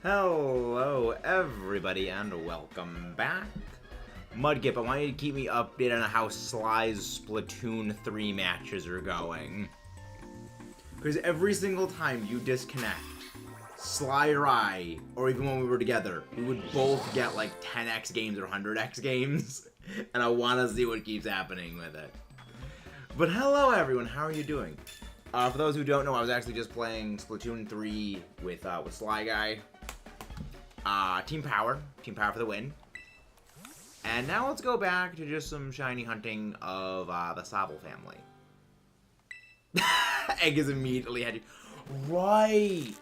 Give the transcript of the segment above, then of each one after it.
Hello, everybody, and welcome back. Mudkip, I want you to keep me updated on how Sly's Splatoon 3 matches are going. Because every single time you disconnect, Sly or I, or even when we were together, we would both get like 10x games or 100x games. And I want to see what keeps happening with it. But hello, everyone, how are you doing? For those who don't know, I was actually just playing Splatoon 3 with Sly Guy. Team Power for the win. And now let's go back to just some shiny hunting of the SOBBLE family. Egg is immediately heading. Right!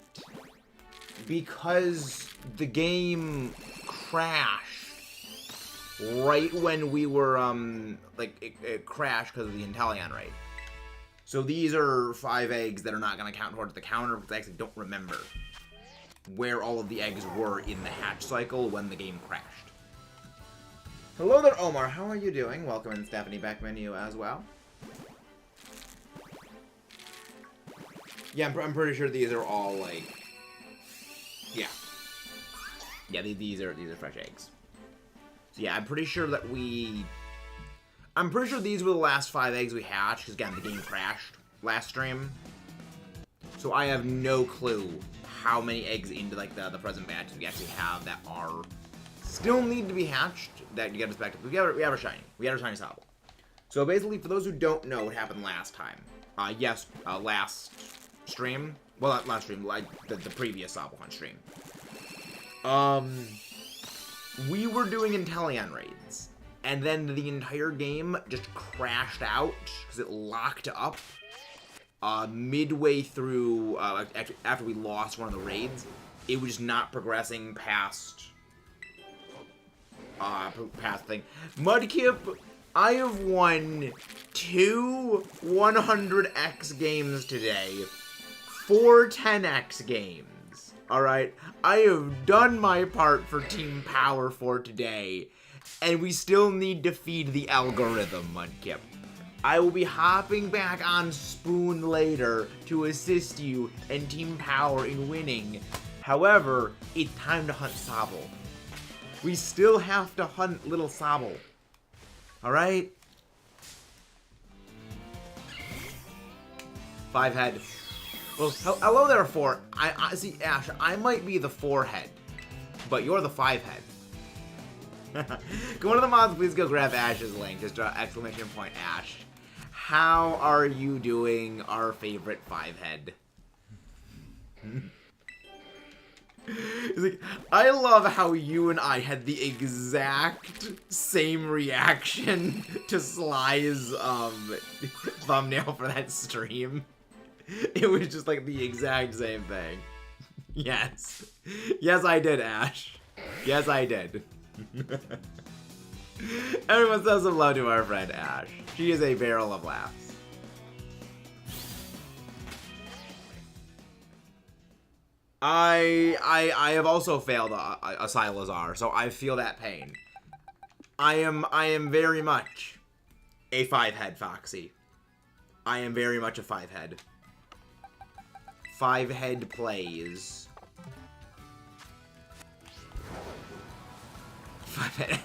Because the game crashed right when we were, it crashed because of the Inteleon raid. So these are 5 eggs that are not going to count towards the counter because I actually don't remember where all of the eggs were in the hatch cycle when the game crashed. Hello there, Omar. How are you doing? Welcome in Stephanie back menu as well. Yeah, I'm pretty sure these are all like, yeah, these are fresh eggs. So yeah, I'm pretty sure these were the last 5 eggs we hatched because again the game crashed last stream. So I have no clue how many eggs into like the present batch we actually have that are still need to be hatched that you get us back to. We have a shiny. We had a shiny SOBBLE. So basically, for those who don't know what happened last time, last stream. Well, not last stream, like the previous SOBBLE Hunt stream. We were doing Inteleon raids, and then the entire game just crashed out because it locked up. Midway through, after we lost one of the raids, it was just not progressing past thing. Mudkip, I have won 2 100x games today, 4 10x games. Alright, I have done my part for Team Power for today, and we still need to feed the algorithm, Mudkip. I will be hopping back on Spoon later to assist you and Team Power in winning. However, it's time to hunt SOBBLE. We still have to hunt little SOBBLE. Alright? 5 head. Well, hello there, 4. I see, Ash, I might be the 4 head, but you're the 5 head. Go one of the mods, please go grab Ash's link. Just draw exclamation point Ash. How are you doing, our favorite 5 head? It's like, I love how you and I had the exact same reaction to Sly's thumbnail for that stream. It was just like the exact same thing. Yes. Yes, I did, Ash. Yes, I did. Everyone says hello to our friend Ash. She is a barrel of laughs. I have also failed a Silazar, so I feel that pain. I am very much a 5 head Foxy. I am very much a 5 head. 5 head plays. 5 head.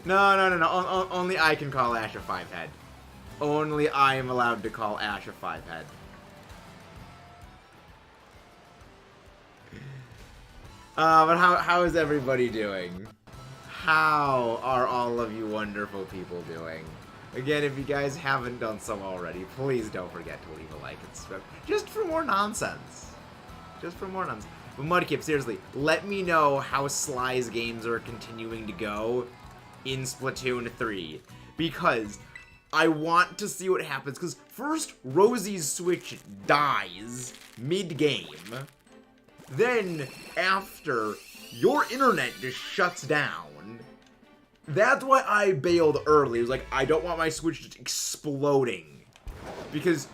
No. Only I can call Ash a 5 head. Only I am allowed to call Ash a 5 head. But how is everybody doing? How are all of you wonderful people doing? Again, if you guys haven't done so already, please don't forget to leave a like and subscribe. Just for more nonsense. Just for more nonsense. But Mudkip, seriously, let me know how Sly's games are continuing to go in Splatoon 3. Because I want to see what happens. Because first, Rosie's Switch dies mid-game. Then, after, your internet just shuts down. That's why I bailed early. It was like, I don't want my Switch just exploding. Because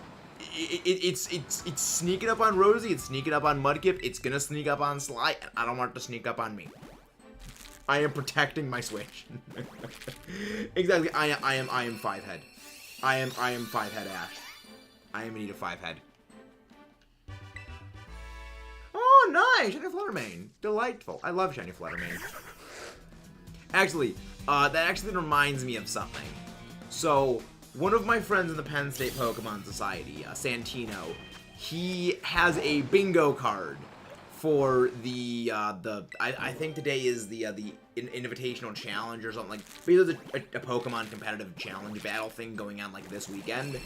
it's sneaking up on Rosie, it's sneaking up on Mudkip, it's gonna sneak up on Sly, and I don't want it to sneak up on me. I am protecting my Switch. Exactly, I am 5 head. I am 5 head Ash. I am indeed a 5 head. Oh, Nice, shiny Fluttermane. Delightful. I love shiny Fluttermane. Actually, that actually reminds me of something. So, one of my friends in the Penn State Pokemon Society, Santino, he has a bingo card for the I think today is the invitational challenge or something like. Because there's a Pokemon competitive challenge battle thing going on like this weekend,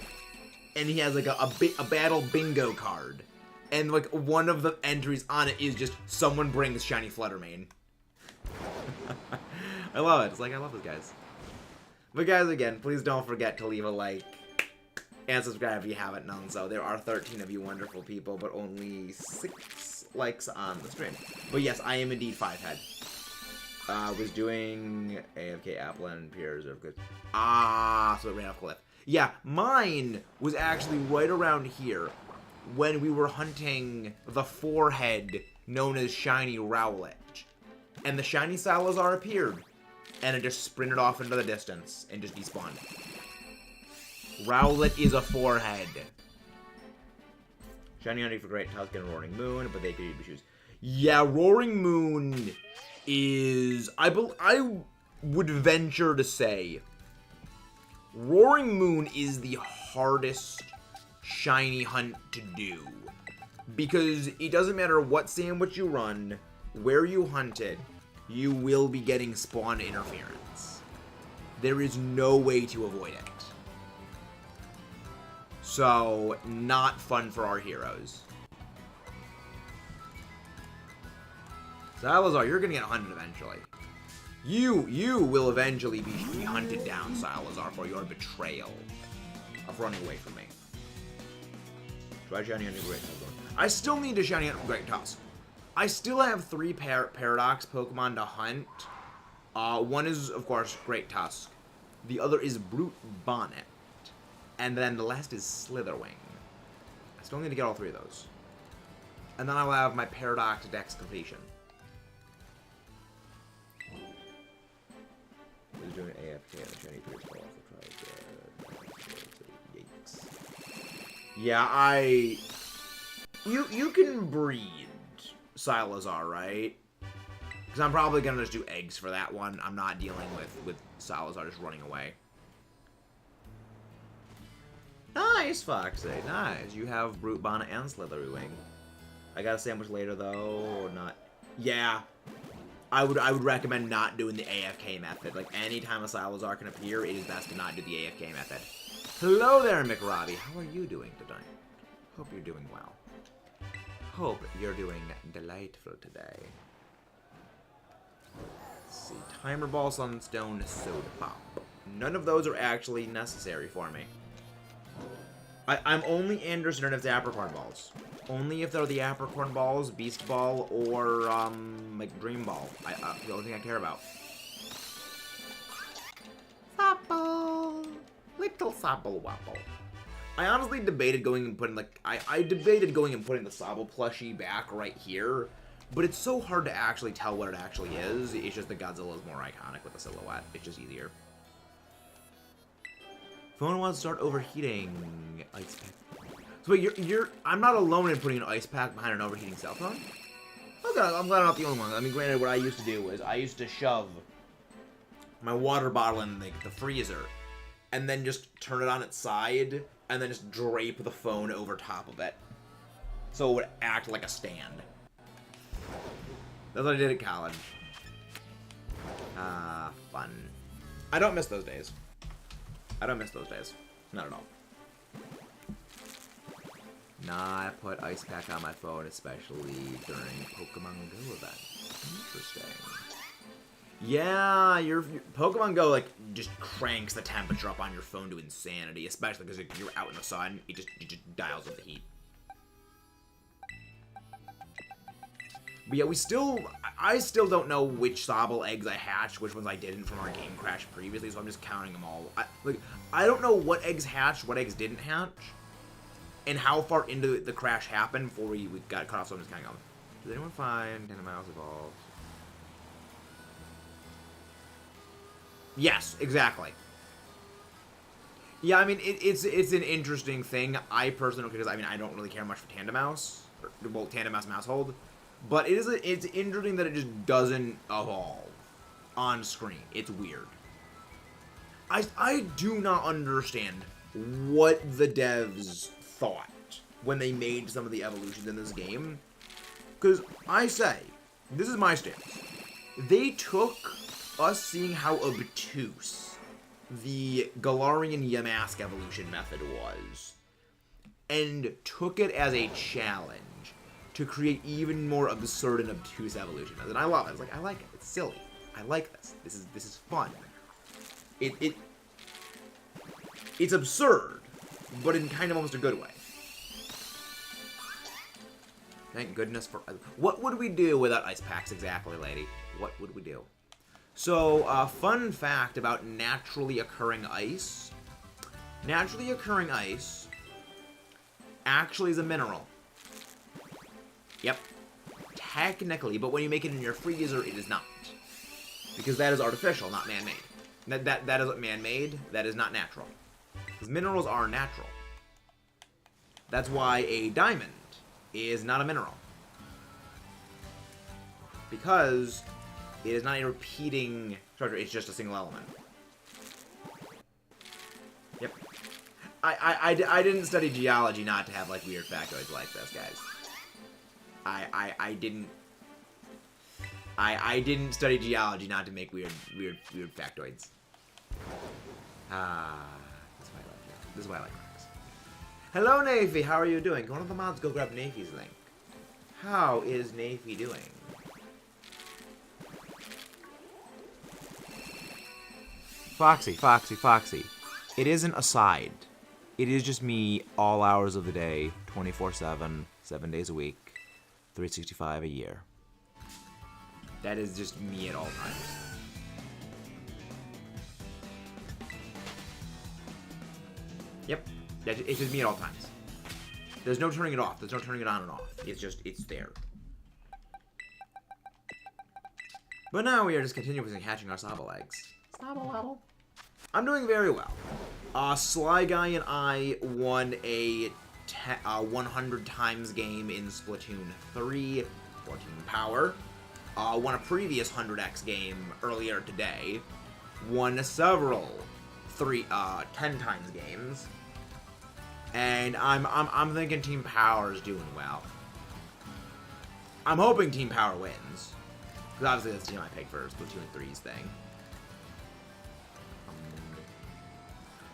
and he has like a battle bingo card, and like one of the entries on it is just someone brings shiny Fluttermane. I love it. It's like I love those guys. But guys, again, please don't forget to leave a like and subscribe if you haven't done so. There are 13 of you wonderful people, but only 6 likes on the stream. But yes, I am indeed 5-head. Was doing AFK Appleland Pier Reserve Goods. So it ran off cliff. Yeah, mine was actually right around here when we were hunting the 4-head known as Shiny Rowlet. And the Shiny Salazar appeared, and it just sprinted off into the distance and just despawned. Rowlet is a 4-head. Shiny hunting for Great Tusk and Roaring Moon, but they could be shoes. Yeah, Roaring Moon is... I would venture to say Roaring Moon is the hardest shiny hunt to do. Because it doesn't matter what sandwich you run, where you hunt it, you will be getting spawn interference. There is no way to avoid it. So, not fun for our heroes. Salazar, you're gonna get hunted eventually. You will eventually be hunted down, Salazar, for your betrayal of running away from me. Try shiny hunting Great Tusk. I still need to shiny hunt Great Tusk. I still have 3 Paradox Pokemon to hunt. One is, of course, Great Tusk. The other is Brute Bonnet. And then the last is Slitherwing. I still need to get all 3 of those. And then I'll have my Paradox Dex completion. Who's doing AFK on the shiny baseball off the Yikes. Yeah, You can breed Salazar, right? Because I'm probably going to just do eggs for that one. I'm not dealing with Salazar just running away. Nice, Foxy. Nice. You have Brute Bonnet and Slitherwing. I got a sandwich later, though, or not. Yeah. I would recommend not doing the AFK method. Like, anytime a Salazar can appear, it is best to not do the AFK method. Hello there, McRobbie. How are you doing today? Hope you're doing well. Hope you're doing delightful today. Let's see. Timer Ball, Sunstone, Soda Pop. None of those are actually necessary for me. I'm only interested if it's Apricorn Balls. Only if they're the Apricorn Balls, Beast Ball, or, like, Dream Ball. The only thing I care about. Sobble! Little Sobble Wobble. I honestly debated going and putting, like, I debated going and putting the Sobble plushie back right here, but it's so hard to actually tell what it actually is. It's just that Godzilla is more iconic with the silhouette. It's just easier. Phone wants to start overheating. Ice pack. So wait, I'm not alone in putting an ice pack behind an overheating cell phone? Okay, I'm glad I'm not the only one. I mean, granted, what I used to do was I used to shove my water bottle in the freezer and then just turn it on its side and then just drape the phone over top of it. So it would act like a stand. That's what I did at college. Fun. I don't miss those days. I don't miss those days. Not at all. Nah, I put ice pack on my phone, especially during Pokemon Go events. Interesting. Yeah, your Pokemon Go, like, just cranks the temperature up on your phone to insanity, especially because if you're out in the sun, it just dials up the heat. But yeah, I still don't know which Sobble eggs I hatched, which ones I didn't from our game crash previously, so I'm just counting them all. I don't know what eggs hatched, what eggs didn't hatch, and how far into the crash happened before we got cut off, so I'm just kind of going. Does anyone find Tandemaus evolved? Yes, exactly. Yeah, I mean, it's an interesting thing. I personally don't care, because I mean, I don't really care much for Tandemaus, well, Tandemaus Mousehold. But it's interesting that it just doesn't evolve on screen. It's weird. I do not understand what the devs thought when they made some of the evolutions in this game. Because I say, this is my stance. They took us seeing how obtuse the Galarian Yamask evolution method was and took it as a challenge to create even more absurd and obtuse evolution methods. And I love it. It's like, I like it. It's silly. I like this. This is fun. It's absurd, but in kind of almost a good way. Thank goodness for... What would we do without ice packs exactly, lady? What would we do? So, fun fact about naturally occurring ice. Naturally occurring ice actually is a mineral. Yep. Technically, but when you make it in your freezer, it is not. Because that is artificial, not man-made. That is man-made, that is not natural. Because minerals are natural. That's why a diamond is not a mineral. Because it is not a repeating structure, it's just a single element. Yep. I didn't study geology not to have, like, weird factoids like this, guys. I didn't study geology not to make weird factoids. This is why I like rocks. Hello, Nafy. How are you doing? Go one of the mods go grab Nafy's link. How is Nafy doing? Foxy. It isn't a side. It is just me all hours of the day, 24/7, 7 days a week, 365 a year. That is just me at all times. Yep. It's just me at all times. There's no turning it off. There's no turning it on and off. It's there. But now we are just continuously hatching our SOBBLE eggs. SOBBLE. I'm doing very well. Sly Guy and I won a 100 times game in Splatoon 3, 14 power. Won a previous 100x game earlier today. Won several 10 times games. And I'm thinking Team Power is doing well. I'm hoping Team Power wins. Because obviously that's the team I picked for Splatoon 3's thing.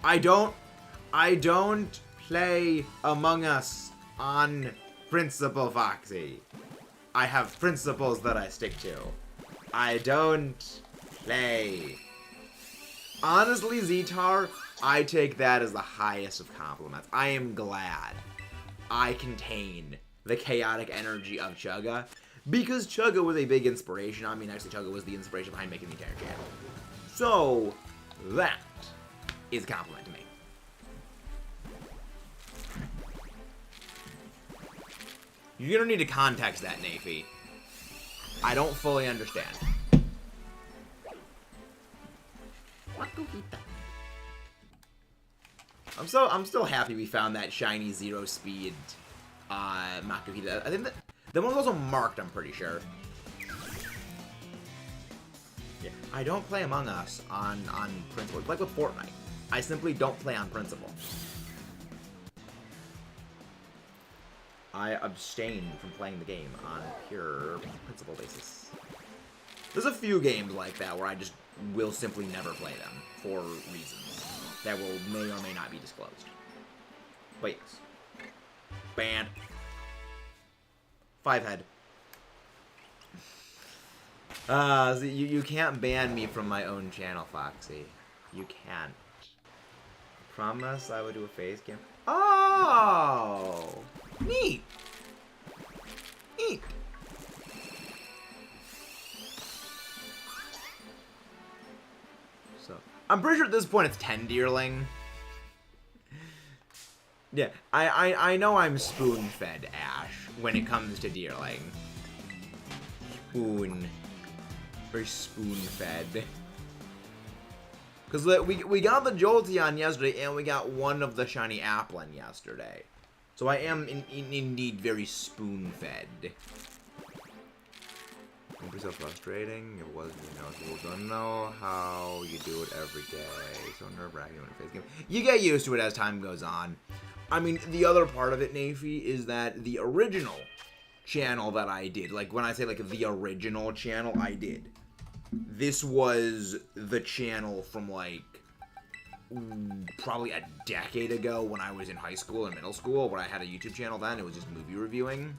I don't play Among Us on principle, Foxy. I have principles that I stick to. I don't play. Honestly, Zetar, I take that as the highest of compliments. I am glad I contain the chaotic energy of Chugga, because Chugga was a big inspiration. I mean, actually, Chugga was the inspiration behind making the entire channel. So, that is a compliment to me. You're gonna need to context that, Nafy. I don't fully understand. I'm still happy we found that shiny 0 speed Makuhita. I think that one was also marked, I'm pretty sure. Yeah. I don't play Among Us on principle. It's like with Fortnite. I simply don't play on principle. I abstain from playing the game on pure principle basis. There's a few games like that where I just will simply never play them for reasons that may or may not be disclosed. But yes. Banned. 5-head. So you can't ban me from my own channel, Foxy. You can't. Promise I would do a phase game. Oh! Neat! Neat! So, I'm pretty sure at this point it's 10 Deerling. Yeah, I know I'm spoon-fed, Ash, when it comes to Deerling. Very spoon-fed. Because we got the Jolteon yesterday, and we got one of the shiny Applin yesterday. So I am indeed very spoon-fed. be so frustrating. It wasn't, you know, people don't know how you do it every day. So nerve-wracking when it face game. You get used to it as time goes on. I mean, the other part of it, Nafi, is that the original channel that I did, like when I say like the original channel I did, this was the channel from like probably a decade ago when I was in high school and middle school, where I had a YouTube channel then. It was just movie reviewing.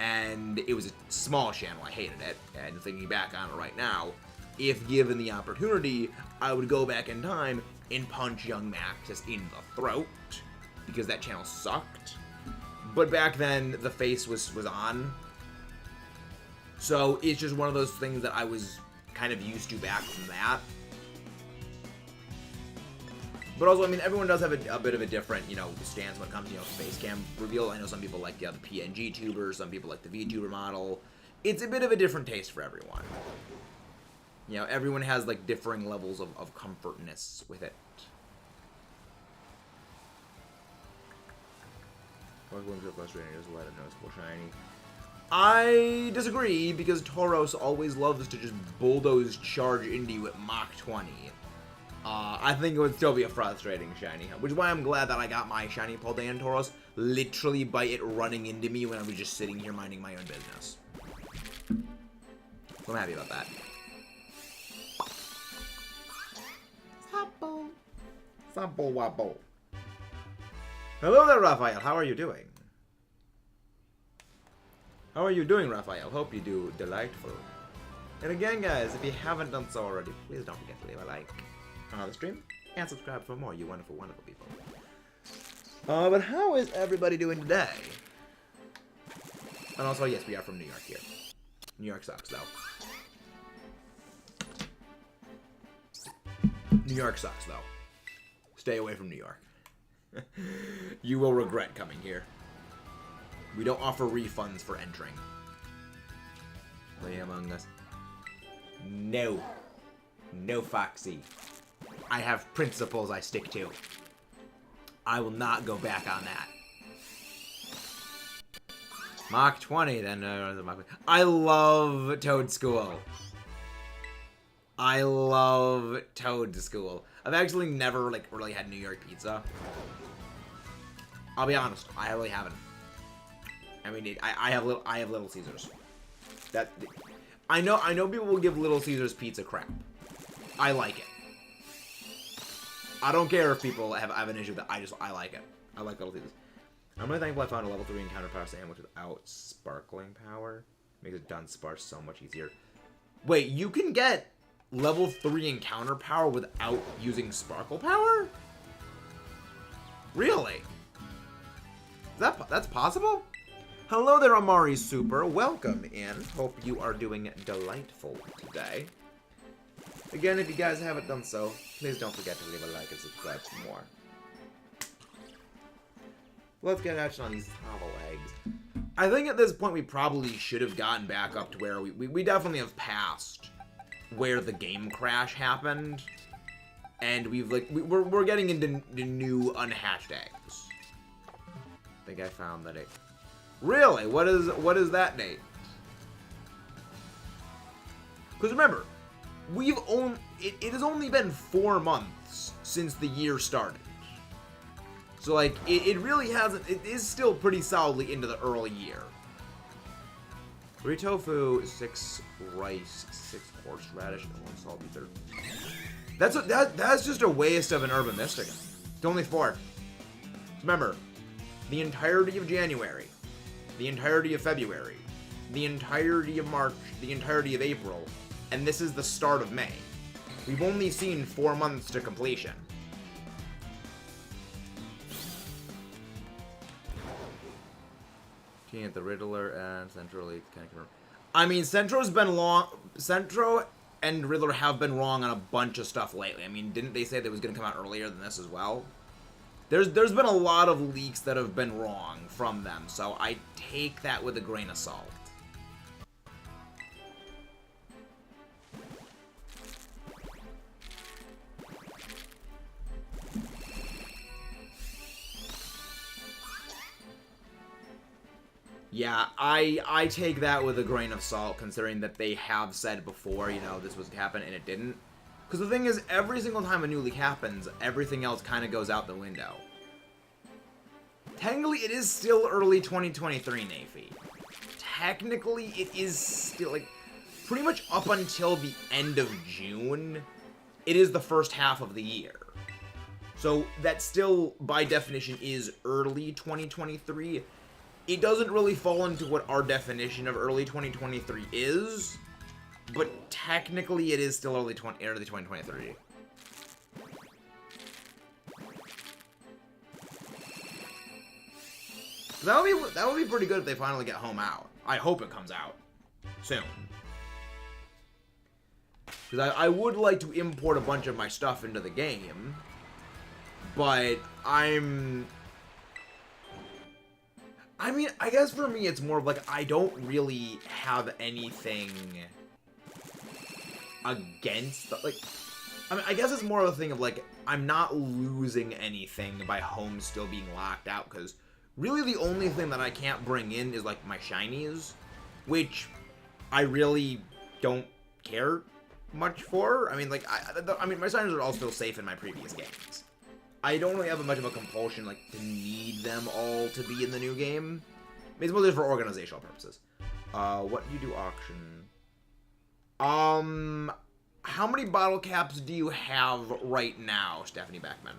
And it was a small channel. I hated it. And thinking back on it right now, if given the opportunity, I would go back in time and punch young Max just in the throat, because that channel sucked. But back then, the face was on. So it's just one of those things that I was kind of used to back from that. But also, I mean, everyone does have a bit of a different, you know, stance when it comes to, you know, face cam reveal. I know some people like the PNG tuber, some people like the VTuber model. It's a bit of a different taste for everyone. You know, everyone has, like, differing levels of comfortness with it. Frustrating is let it noticeable shiny. I disagree, because Tauros always loves to just bulldoze charge into you at Mach 20. I think it would still be a frustrating shiny, which is why I'm glad that I got my shiny Paldean Tauros literally by it running into me when I was just sitting here minding my own business. So I'm happy about that. Sobble. Sobble wobble. Hello there, Raphael. How are you doing? How are you doing, Raphael? Hope you do delightful. And again, guys, if you haven't done so already, please don't forget to leave a like on the stream and subscribe for more, you wonderful, wonderful people. But how is everybody doing today? And also, yes, we are from New York here. New York sucks, though. New York sucks, though. Stay away from New York. You will regret coming here. We don't offer refunds for entering. Play Among Us. No. No, Foxy. I have principles I stick to. I will not go back on that. Mach 20, then. I love Toad School. I love Toad School. I've actually never, like, really had New York pizza. I'll be honest, I really haven't. I mean, I have Little Caesars. That I know people will give Little Caesars pizza crap. I like it. I don't care if people have an issue with it. I like it. I like Little Caesars. I'm really thankful I found a level 3 encounter power sandwich without sparkling power. Makes it done sparse so much easier. Wait, you can get level 3 encounter power without using sparkle power? Really? That's possible? Hello there, Amari Super. Welcome in. Hope you are doing delightful today. Again, if you guys haven't done so, please don't forget to leave a like and subscribe for more. Let's get action on these Sobble eggs. I think at this point we probably should have gotten back up to where we definitely have passed where the game crash happened, and we're getting into the new unhatched eggs. I think I found that it. Really? What is that date? Because remember, it has only been 4 months since the year started. So like it really hasn't. It is still pretty solidly into the early year. 3 tofu, 6 rice, 6 horseradish, and 1 salty third. That's just a waste of an Urban Mystica. It's only 4. Remember, the entirety of January, the entirety of February, the entirety of March, the entirety of April, and this is the start of May. We've only seen 4 months to completion. Looking at the Riddler and Central Elite kind of confirm. I mean, Centro's been long. Centro and Riddler have been wrong on a bunch of stuff lately. I mean, didn't they say that it was going to come out earlier than this as well? There's been a lot of leaks that have been wrong from them, so I take that with a grain of salt. Yeah, I take that with a grain of salt, considering that they have said before, you know, this was to happen, and it didn't. Because the thing is, every single time a new leak happens, everything else kind of goes out the window. Technically, it is still early 2023, Nafy. Technically, it is still, like, pretty much up until the end of June, it is the first half of the year. So, that still, by definition, is early 2023. It doesn't really fall into what our definition of early 2023 is, but technically it is still early 2023. That would be pretty good if they finally get Home out. I hope it comes out soon. Because I would like to import a bunch of my stuff into the game, but I mean, I guess for me it's more of like, I don't really have anything against, like, I mean, I guess it's more of a thing of like, I'm not losing anything by Home still being locked out, because really the only thing that I can't bring in is like my shinies, which I really don't care much for. I mean, like, I mean, my shinies are all still safe in my previous games. I don't really have much of a compulsion, like, to need them all to be in the new game. It's mostly for organizational purposes. What do you do auction? How many bottle caps do you have right now, Stephanie Beckman?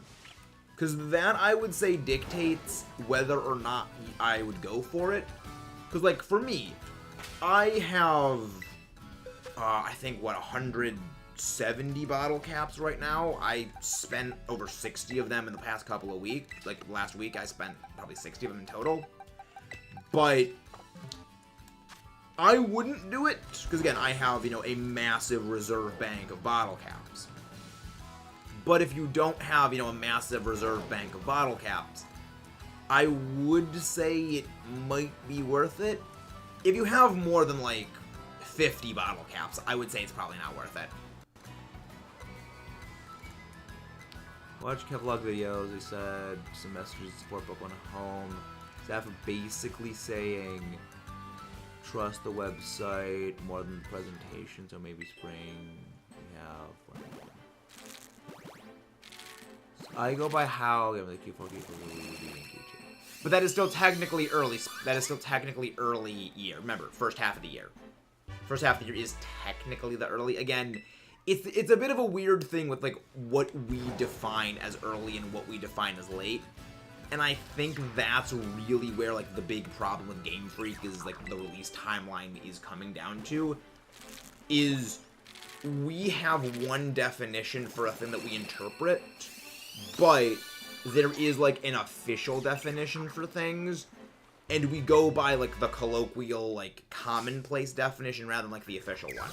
Because that, I would say, dictates whether or not I would go for it. Because, like, for me, I have, I think, what, 170 bottle caps right now. I spent over 60 of them in the past couple of weeks. Like, last week, I spent probably 60 of them in total. But I wouldn't do it, because, again, I have, you know, a massive reserve bank of bottle caps. But if you don't have, you know, a massive reserve bank of bottle caps, I would say it might be worth it. If you have more than, like, 50 bottle caps, I would say it's probably not worth it. Watch Kevlog videos, they said some messages to support book on home. Staff are basically saying trust the website more than the presentation, so maybe spring we have. I go by how the Q4, but that is still technically early. That is still technically early year. Remember, first half of the year. First half of the year is technically the early. Again, it's a bit of a weird thing with like what we define as early and what we define as late. And I think that's really where like the big problem with Game Freak is like the release timeline is coming down to, is we have one definition for a thing that we interpret, but there is like an official definition for things, and we go by like the colloquial, like commonplace definition rather than like the official one.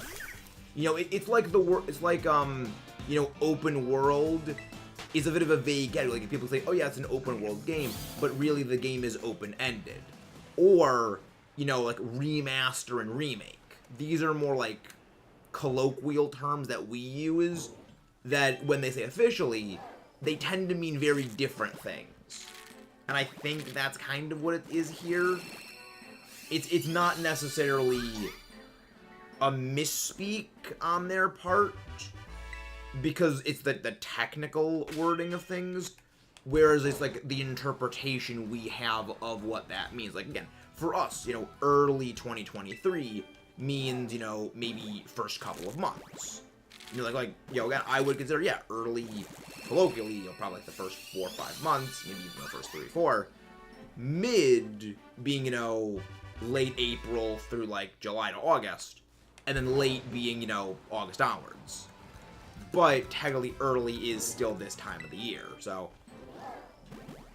You know, it's like it's like you know, open world is a bit of a vague category. Like, if people say, oh yeah, it's an open world game, but really the game is open-ended. Or, you know, like remaster and remake. These are more like colloquial terms that we use that when they say officially, they tend to mean very different things. And I think that's kind of what it is here. It's not necessarily a misspeak on their part, because it's the technical wording of things, whereas it's like the interpretation we have of what that means. Like, again, for us, you know, early 2023 means, you know, maybe first couple of months. You know, like you know, again, I would consider, yeah, early, colloquially, you know, probably like the first 4 or 5 months, maybe even the first 3 or 4. Mid being, you know, late April through like July to August, and then late being, you know, August onwards. But technically early is still this time of the year, so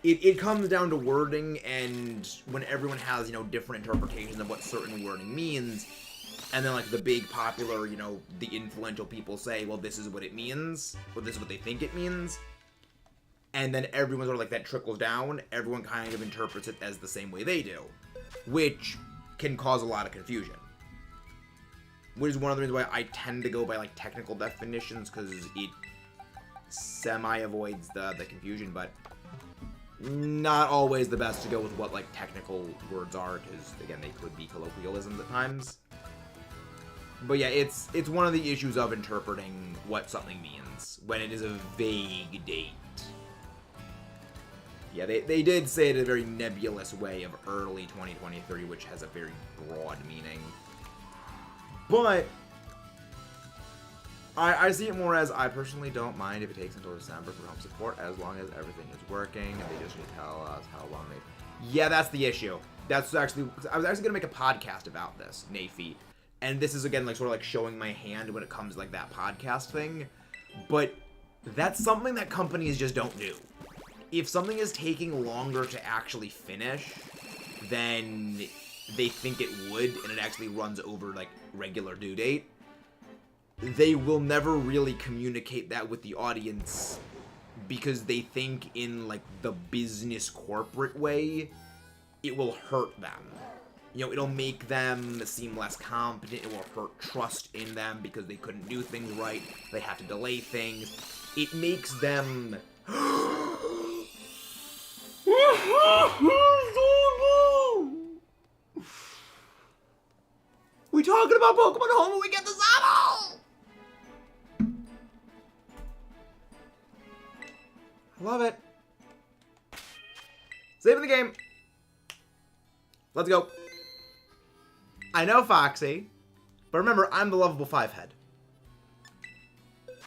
it comes down to wording, and when everyone has, you know, different interpretations of what certain wording means, and then like the big popular, you know, the influential people say, well, this is what it means, or this is what they think it means, and then everyone sort of like that trickles down, everyone kind of interprets it as the same way they do, which can cause a lot of confusion. Which is one of the reasons why I tend to go by like technical definitions, because it semi-avoids the confusion. But not always the best to go with what, like, technical words are, because, again, they could be colloquialisms at times. But yeah, it's one of the issues of interpreting what something means when it is a vague date. Yeah, they did say it in a very nebulous way of early 2023, which has a very broad meaning. But I see it more as, I personally don't mind if it takes until December for home support, as long as everything is working, and they just need to tell us how long they... Yeah, that's the issue. That's actually... I was actually going to make a podcast about this, Nafy. And this is, again, like, sort of like showing my hand when it comes to, like, that podcast thing. But that's something that companies just don't do. If something is taking longer to actually finish than they think it would, and it actually runs over, like, regular due date, they will never really communicate that with the audience because they think in, like, the business corporate way, it will hurt them. You know, it'll make them seem less competent, it will hurt trust in them because they couldn't do things right, they have to delay things. It makes them... We talking about Pokemon Home and we get the SOBBLE! I love it. Saving the game. Let's go. I know Foxy, but remember, I'm the lovable 5-head.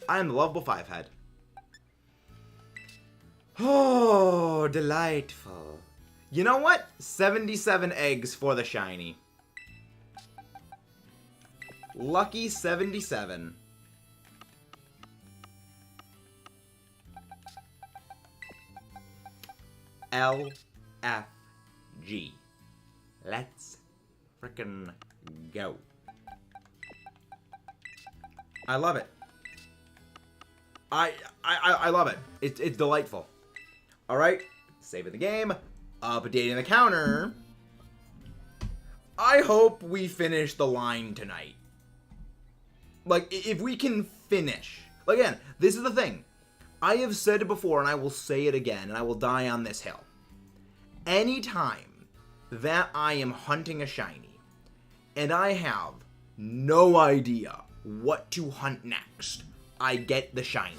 I am the lovable 5-head. Oh, delightful. You know what? 77 eggs for the shiny. Lucky 77. LFG. Let's frickin' go. I love it. I love it. It's delightful. All right, saving the game, updating the counter. I hope we finish the line tonight. Like, if we can finish. Again, this is the thing. I have said it before, and I will say it again, and I will die on this hill. Anytime that I am hunting a shiny, and I have no idea what to hunt next, I get the shiny.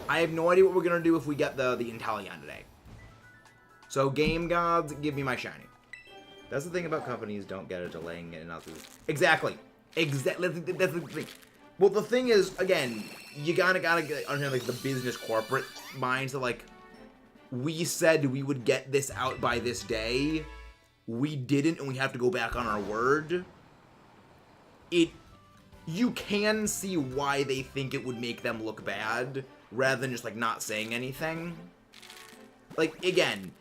I have no idea what we're going to do if we get the Inteleon today. So, game gods, give me my shiny. That's the thing about companies, don't get it, delaying it, and not... Exactly. Exactly. That's the thing. Well, the thing is, again, you gotta get understand, like, the business corporate mind. So, like, we said we would get this out by this day. We didn't, and we have to go back on our word. You can see why they think it would make them look bad, rather than just, like, not saying anything. Like, again,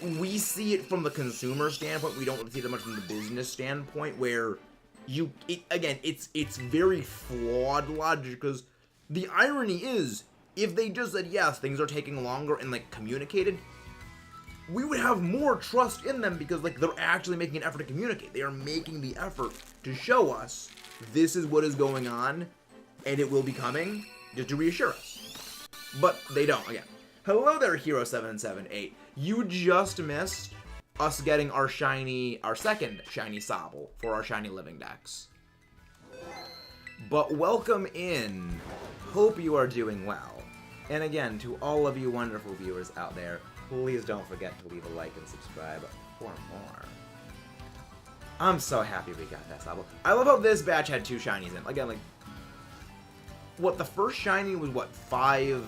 we see it from the consumer standpoint. We don't really see it that much from the business standpoint, where it's very flawed logic, because the irony is, if they just said, yes, things are taking longer and, like, communicated, we would have more trust in them because, like, they're actually making an effort to communicate. They are making the effort to show us this is what is going on and it will be coming, just to reassure us. But they don't, again. Hello there, Hero778. You just missed us getting our second shiny SOBBLE for our shiny living decks. But welcome in. Hope you are doing well. And again, to all of you wonderful viewers out there, please don't forget to leave a like and subscribe for more. I'm so happy we got that SOBBLE. I love how this batch had 2 shinies in. Again, like, what, the first shiny was, what, 5,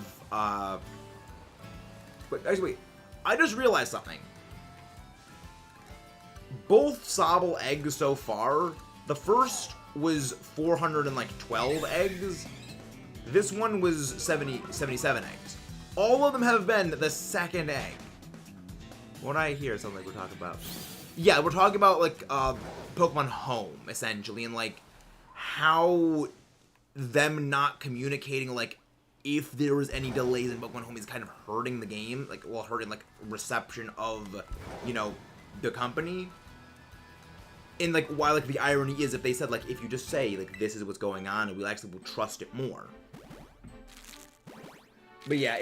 wait, I just realized something. Both SOBBLE eggs so far, the first was 412 eggs. This one was 77 eggs. All of them have been the second egg. What I hear sounds like we're talking about... Yeah, we're talking about, like, Pokemon Home, essentially, and, like, how them not communicating, like, if there was any delays in Pokemon Home is kind of hurting the game, like, well, hurting, like, reception of, you know, the company. And, like, why, like, the irony is if they said, like, if you just say, like, this is what's going on, and we actually will trust it more. But yeah,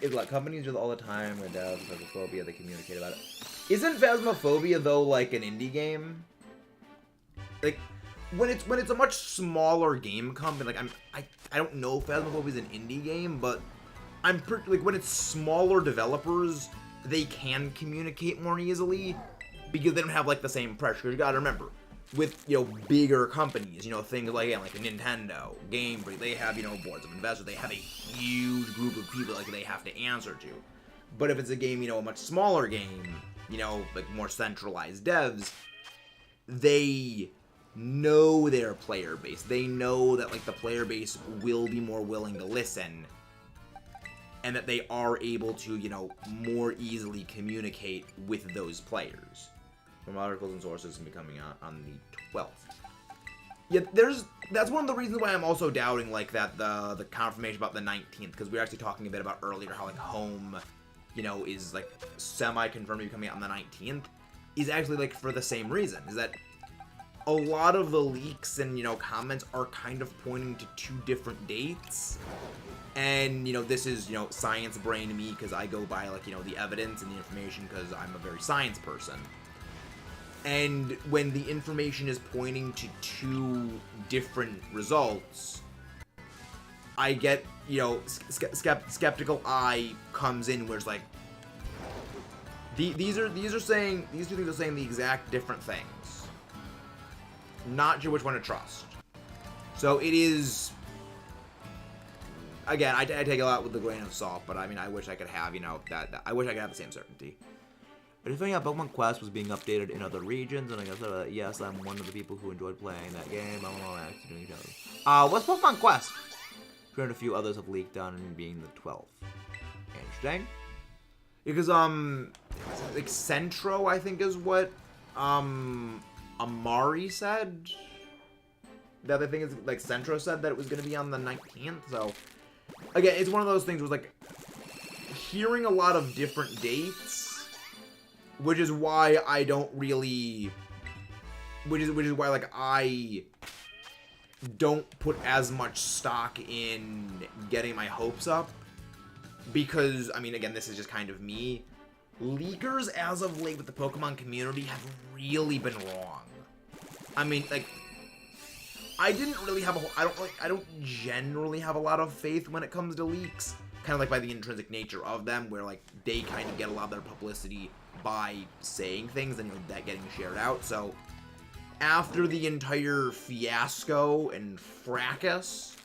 is like companies do all the time with Phasmophobia, they communicate about it. Isn't Phasmophobia though like an indie game? Like when it's a much smaller game company, like I don't know if Phasmophobia is an indie game, but I'm pretty like when it's smaller developers, they can communicate more easily because they don't have like the same pressure. You gotta remember, with bigger companies, things like like a Nintendo, Game Freak, they have boards of investors, they have a huge group of people like they have to answer to. But if it's a game, a much smaller game, like more centralized devs, they know their player base. They know that like the player base will be more willing to listen, and that they are able to more easily communicate with those players. From articles and sources and be coming out on the 12th. Yeah, that's one of the reasons why I'm also doubting like that the confirmation about the 19th, because we were actually talking a bit about earlier how like Home, is like semi-confirmed to be coming out on the 19th, is actually like for the same reason, is that a lot of the leaks and comments are kind of pointing to 2 different dates. And, this is, science brain me, because I go by, like, the evidence and the information, because I'm a very science person. And when the information is pointing to 2 different results, I get, skeptical eye comes in where it's like, these 2 things are saying the exact different things. Not sure which one to trust. So it is, again, I take a lot with a grain of salt, but I mean, I wish I could have, I wish I could have the same certainty. But if finding out Pokemon Quest was being updated in other regions, and I guess, yes, I'm one of the people who enjoyed playing that game. What's Pokemon Quest? And a few others have leaked on being the 12th. Interesting. Because, like, Centro, I think, is what, Amari said? The other thing is, like, Centro said that it was going to be on the 19th, so... Again, it's one of those things where it's, like, hearing a lot of different dates... Which is why I don't really... Which is why, like, I don't put as much stock in getting my hopes up. Because, I mean, again, this is just kind of me. Leakers, as of late with the Pokemon community, have really been wrong. I mean, like... I didn't really have I don't generally have a lot of faith when it comes to leaks. Kind of like by the intrinsic nature of them, where, like, they kind of get a lot of their publicity by saying things and that getting shared out. So after the entire fiasco and fracas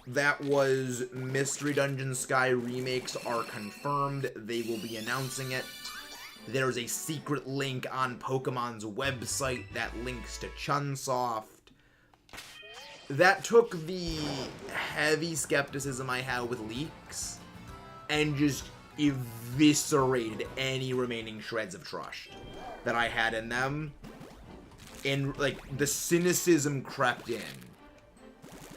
that was Mystery Dungeon Sky remakes are confirmed, they will be announcing it. There's a secret link on Pokemon's website that links to Chunsoft. That took the heavy skepticism I had with leaks and just eviscerated any remaining shreds of trust that I had in them. And, like, the cynicism crept in.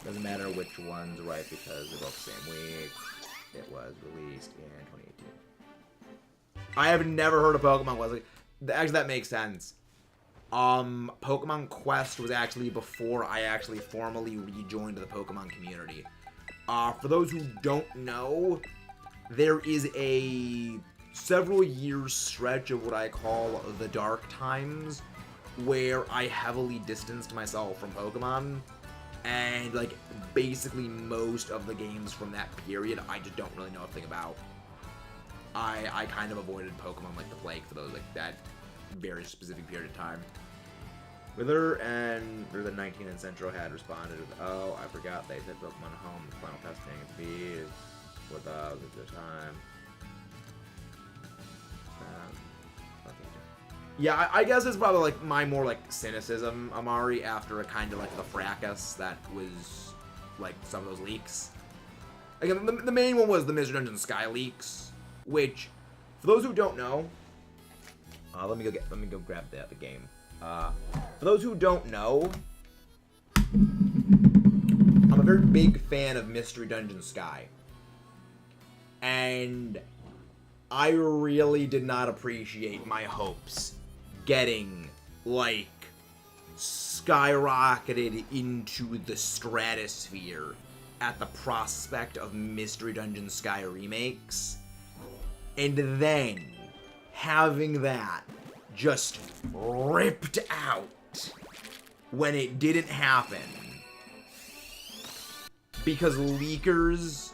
Doesn't matter which one's right because they're both the same week. It was released in 2018. I have never heard of Pokemon Quest. Like, actually, that makes sense. Pokemon Quest was actually before I actually formally rejoined the Pokemon community. For those who don't know, there is a several years stretch of what I call the dark times, where I heavily distanced myself from Pokemon, and, like, basically most of the games from that period I just don't really know a thing about. I kind of avoided Pokemon like the plague for those, like, that very specific period of time. Wither and the 19 and Central had responded with, oh, I forgot they said Pokemon Home, the final testing is with the time. Yeah, I guess it's probably like my more like cynicism, Amari, after a kind of like the fracas that was like some of those leaks. Again, the main one was the Mystery Dungeon Sky leaks, which, for those who don't know, let me go grab the game. For those who don't know, I'm a very big fan of Mystery Dungeon Sky. And I really did not appreciate my hopes getting, like, skyrocketed into the stratosphere at the prospect of Mystery Dungeon Sky remakes, and then having that just ripped out when it didn't happen. Because leakers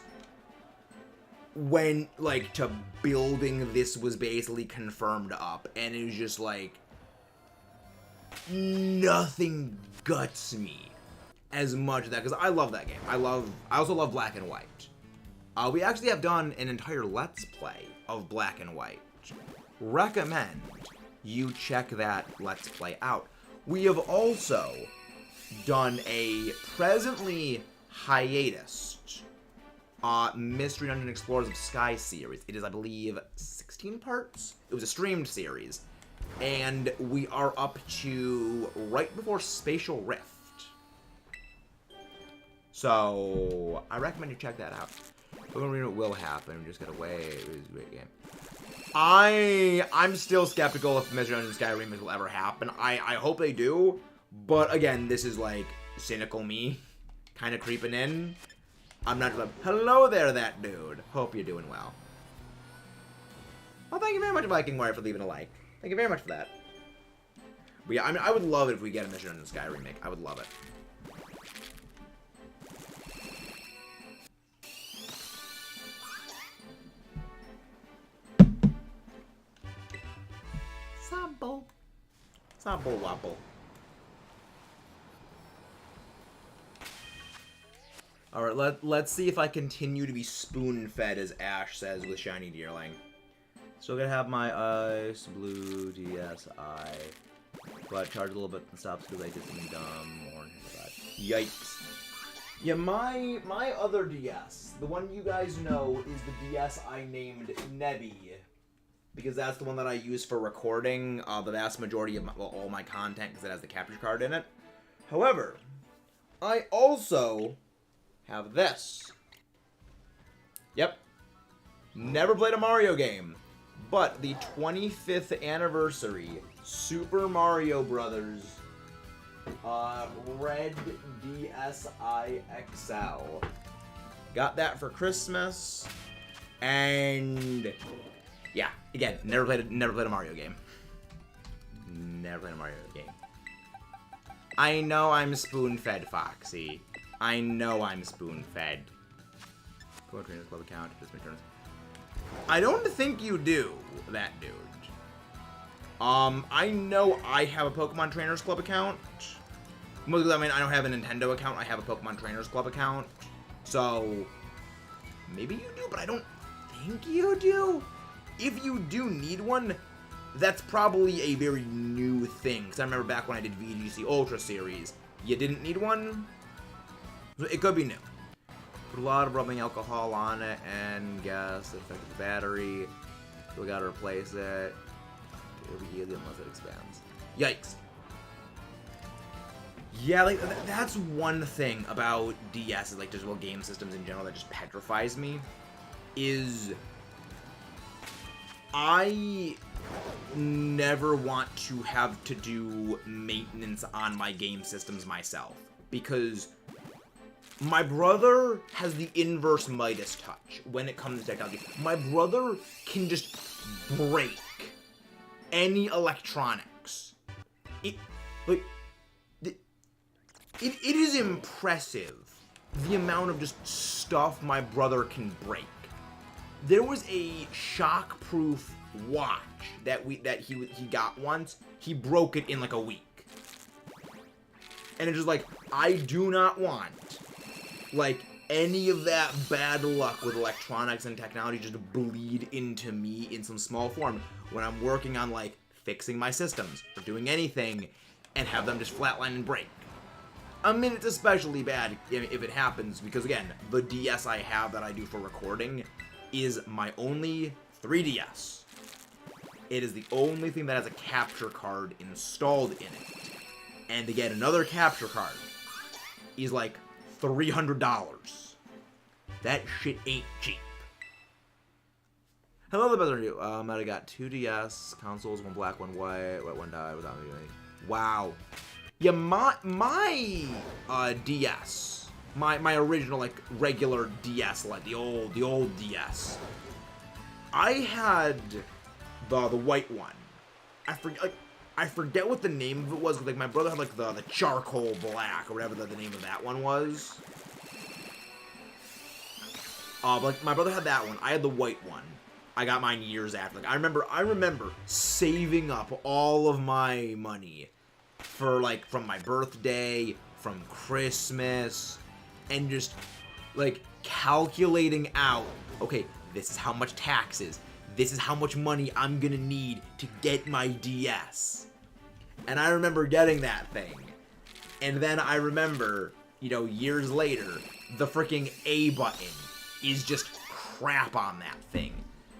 went, like, to building this was basically confirmed up, and it was just like, nothing guts me as much as that, because I love that game. I also love Black and White. We actually have done an entire Let's Play of Black and White. Recommend you check that Let's Play out. We have also done a presently hiatus Mystery Dungeon Explorers of Sky series. It is, I believe, 16 parts? It was a streamed series. And we are up to right before Spatial Rift. So, I recommend you check that out. But when it will happen, we just gotta wait. It was a great game. I'm still skeptical if Mystery Dungeon Sky Remix will ever happen. I hope they do. But again, this is like cynical me kind of creeping in. I'm not just like, hello there, that dude. Hope you're doing well. Well, thank you very much, Viking Warrior, for leaving a like. Thank you very much for that. But yeah, I mean, I would love it if we get a Mystery Dungeon Sky remake. I would love it. Sobble. Sobble wobble. Alright, let's see if I continue to be spoon-fed, as Ash says, with Shiny Deerling. Still gonna have my ice, blue, DSi, but charge a little bit and stops because I did something dumb, orange, yikes. Yeah, my other DS, the one you guys know, is the DS I named Nebby, because that's the one that I use for recording the vast majority of all my content, because it has the capture card in it. However, I also have this. Yep. Never played a Mario game, but the 25th anniversary Super Mario Brothers Red DSi XL. Got that for Christmas, and yeah, again, never played a Mario game. Never played a Mario game. I know I'm spoon-fed, Foxy. I know I'm spoon-fed. Go on Trainers Club account. Just make turns. I don't think you do, that dude. I know I have a Pokemon Trainers Club account. Mostly, I mean, I don't have a Nintendo account. I have a Pokemon Trainers Club account. So, maybe you do, but I don't think you do. If you do need one, that's probably a very new thing. Because I remember back when I did VGC Ultra Series, you didn't need one. So it could be new. Put a lot of rubbing alcohol on it, and guess it affected the battery. So we gotta replace it. It'll be easy unless it expands. Yikes. Yeah, like, that's one thing about DS, like, digital game systems in general that just petrifies me, is I never want to have to do maintenance on my game systems myself, because my brother has the inverse Midas touch when it comes to technology. My brother can just break any electronics. It is impressive the amount of just stuff my brother can break. There was a shock-proof watch that he got once. He broke it in like a week. And it's just like, I do not want like any of that bad luck with electronics and technology just bleed into me in some small form when I'm working on like fixing my systems or doing anything and have them just flatline and break. I mean, it's especially bad if it happens because, again, the DS I have that I do for recording is my only 3DS. It is the only thing that has a capture card installed in it. And to get another capture card is like $300. That shit ain't cheap. Hello, the best review. I got 2 DS consoles, one black, one white, one died without me doing anything. Wow. Yeah, my DS my original, like, regular DS, like, the old DS. I had the white one. I forget what the name of it was, like, my brother had, like, the charcoal black, or whatever the name of that one was. But, like, my brother had that one. I had the white one. I got mine years after. Like, I remember saving up all of my money for, like, from my birthday, from Christmas, and just, like, calculating out, okay, this is how much taxes, this is how much money I'm gonna need to get my DS. And I remember getting that thing. And then I remember, you know, years later, the freaking A button is just crap on that thing.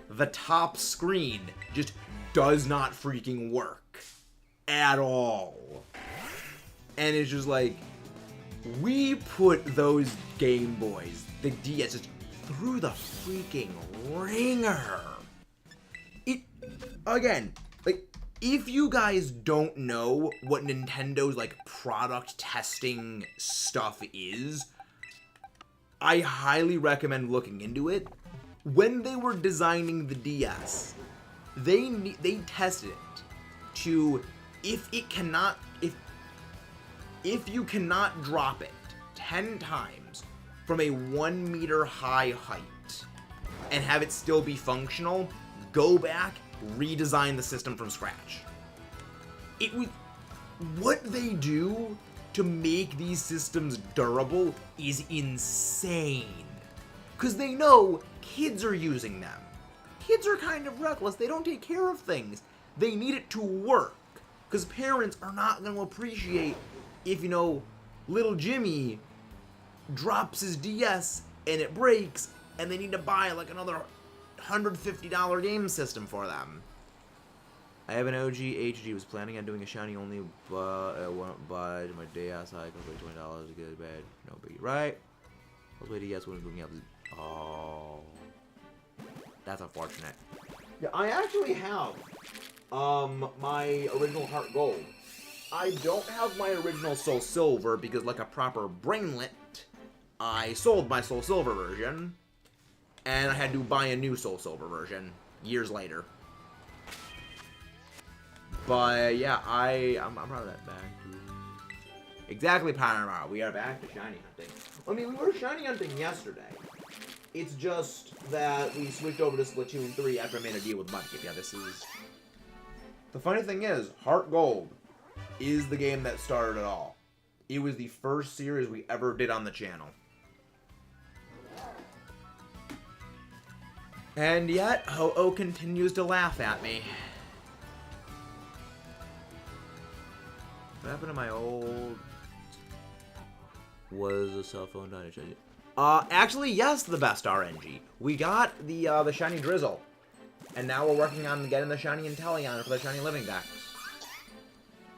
The top screen just does not freaking work at all. And it's just like, we put those Game Boys, the DS, just through the freaking ringer. Again, like, if you guys don't know what Nintendo's, like, product testing stuff is, I highly recommend looking into it. When they were designing the DS, they tested it to, if you cannot drop it 10 times from a 1 meter high height and have it still be functional, go back, redesign the system from scratch. It was, what they do to make these systems durable is insane. Because they know kids are using them. Kids are kind of reckless. They don't take care of things. They need it to work. Because parents are not going to appreciate if, you know, little Jimmy drops his DS and it breaks and they need to buy like another $150 game system for them. I have an OG HD. Was planning on doing a shiny only, but I won't buy my day outside. Cost $20. Good, bad, no biggie, right? I'll wait DS when it's moving up. Oh, that's unfortunate. Yeah, I actually have my original Heart Gold. I don't have my original Soul Silver because, like a proper brainlet, I sold my Soul Silver version, and I had to buy a new Soul Silver version years later. But yeah, I'm proud of that back. Exactly, Paramount. We are back to shiny hunting. I mean, we were shiny hunting yesterday. It's just that we switched over to Splatoon 3 after I made a deal with Mudkip. Yeah, this is... The funny thing is, Heart Gold is the game that started it all. It was the first series we ever did on the channel. And yet, Ho-Oh continues to laugh at me. What happened to my old... Was a cell phone done? Actually, yes, the best RNG. We got the Shiny Drizzle. And now we're working on getting the Shiny Inteleon for the Shiny Living Dex.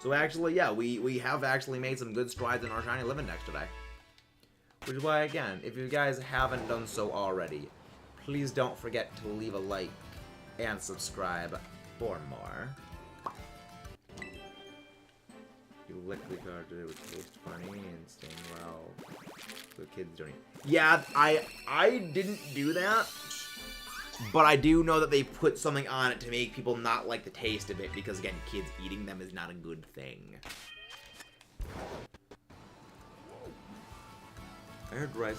So actually, yeah, we have actually made some good strides in our Shiny Living Dex today. Which is why, again, if you guys haven't done so already, please don't forget to leave a like and subscribe for more. You lick the card it would taste funny and sting well. The kids don't eat. Yeah, I didn't do that, but I do know that they put something on it to make people not like the taste of it because, again, kids eating them is not a good thing. I heard rice.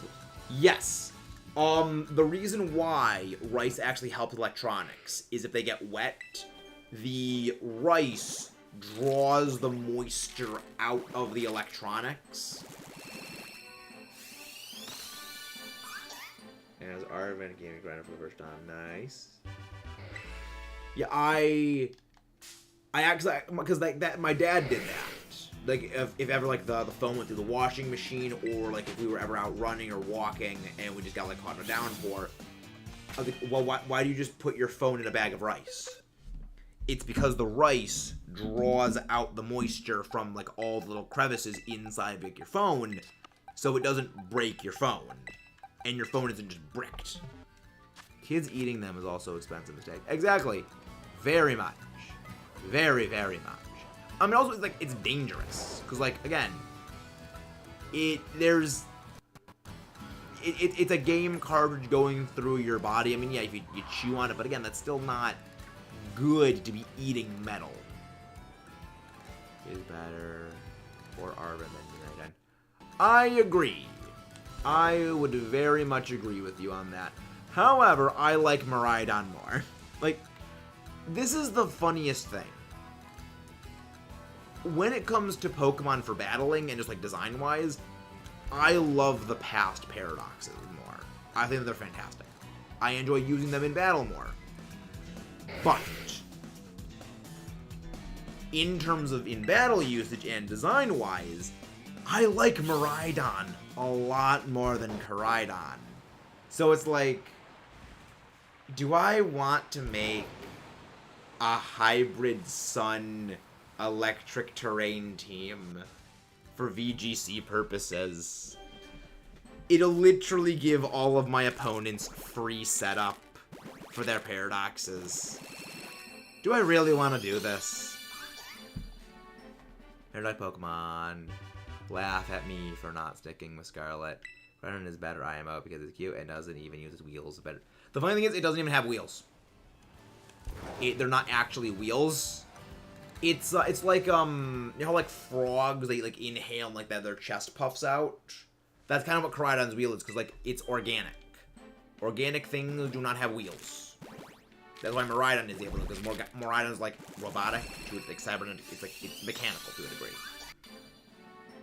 Yes. The reason why rice actually helps electronics is if they get wet, the rice draws the moisture out of the electronics. And as Arvin gaming grinder for the first time, nice. Yeah, I actually, because like that, my dad did that. Like if ever like the phone went through the washing machine, or like if we were ever out running or walking and we just got like caught in a downpour, I was like, well, why do you just put your phone in a bag of rice? It's because the rice draws out the moisture from like all the little crevices inside like your phone, so it doesn't break your phone, and your phone isn't just bricked. Kids eating them is also an expensive mistake. Exactly. Very much. Very, very much. I mean, also, it's like, it's dangerous. Because, like, again, there's it's a game cartridge going through your body. I mean, yeah, if you chew on it, but again, that's still not good to be eating metal. Is better for Arvin than Miraidon. I agree. I would very much agree with you on that. However, I like Miraidon more. Like, this is the funniest thing. When it comes to Pokemon for battling and just like design-wise, I love the past paradoxes more. I think they're fantastic. I enjoy using them in battle more. But in terms of in-battle usage and design-wise, I like Miraidon a lot more than Koraidon. So it's like, do I want to make a hybrid Sun electric terrain team for VGC purposes? It'll literally give all of my opponents free setup for their paradoxes. Do I really want to do this? Paradox Pokemon laugh at me for not sticking with Scarlet. Brennan is better IMO because it's cute and doesn't even use its wheels. But the funny thing is, it doesn't even have wheels. They're not actually wheels. It's like, you know how like frogs, they like inhale and like that their chest puffs out? That's kind of what Koraidon's wheel is, because like it's organic. Organic things do not have wheels. That's why Miraidon is able to, because Miraidon's like robotic to its like cybernetic, it's like it's mechanical to a degree.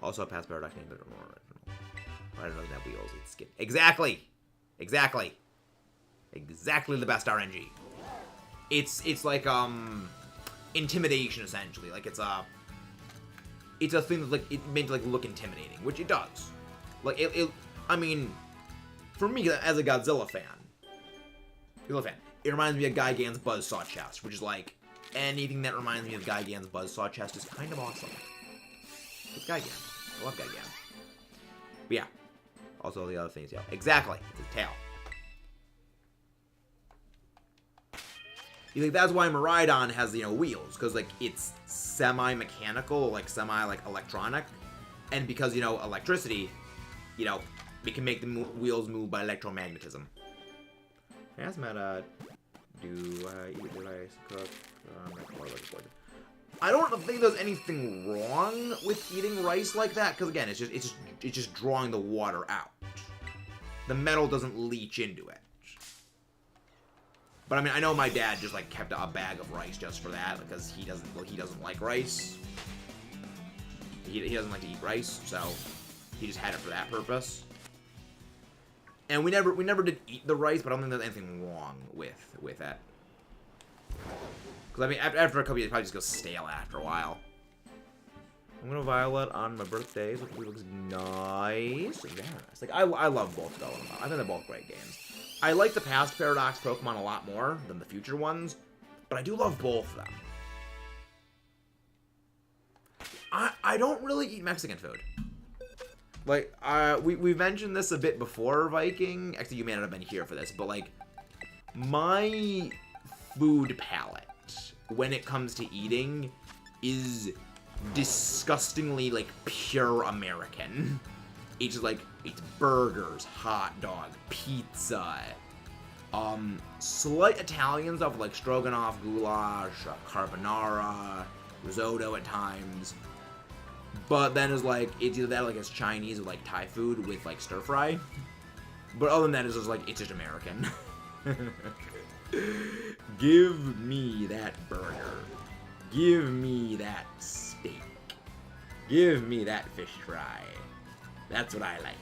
Also a past paradox name, but Miraidon doesn't have wheels, it's skin. Exactly the best RNG. It's like intimidation essentially. Like it's a thing that's like it meant to like look intimidating, which it does. Like I mean, for me as a Godzilla fan, it reminds me of Gigan's Buzzsaw chest, which is like anything that reminds me of Gigan's Buzzsaw chest is kind of awesome. It's Gigan. I love Gigan. But yeah. Also the other thing is tail. Exactly. It's a tail. You think that's why Miraidon has, you know, wheels, because like it's semi-mechanical, like semi-electronic, and because, you know, electricity, you know, we can make the wheels move by electromagnetism. I asked Matt, do I eat rice, cook? I don't think there's anything wrong with eating rice like that, because again, it's just drawing the water out. The metal doesn't leach into it. But I mean, I know my dad just like kept a bag of rice just for that, because he doesn't like rice. He doesn't like to eat rice, so he just had it for that purpose. And we never did eat the rice, but I don't think there's anything wrong with it. Because I mean, after a couple years, it probably just goes stale after a while. I'm gonna Violet on my birthday, so it looks nice. Very nice. Like I love both Scarlet and Violet. I think they're both great games. I like the past Paradox Pokemon a lot more than the future ones, but I do love both of them. I don't really eat Mexican food. Like, we mentioned this a bit before, Viking. Actually, you may not have been here for this, but like, my food palette, when it comes to eating, is disgustingly, like, pure American. It's like, it's burgers, hot dog, pizza, slight Italian stuff like stroganoff, goulash, carbonara, risotto at times. But then it's like, it's either that or like it's Chinese or like Thai food with like stir fry. But other than that, it's just like, it's just American. Give me that burger. Give me that steak. Give me that fish fry. That's what I like.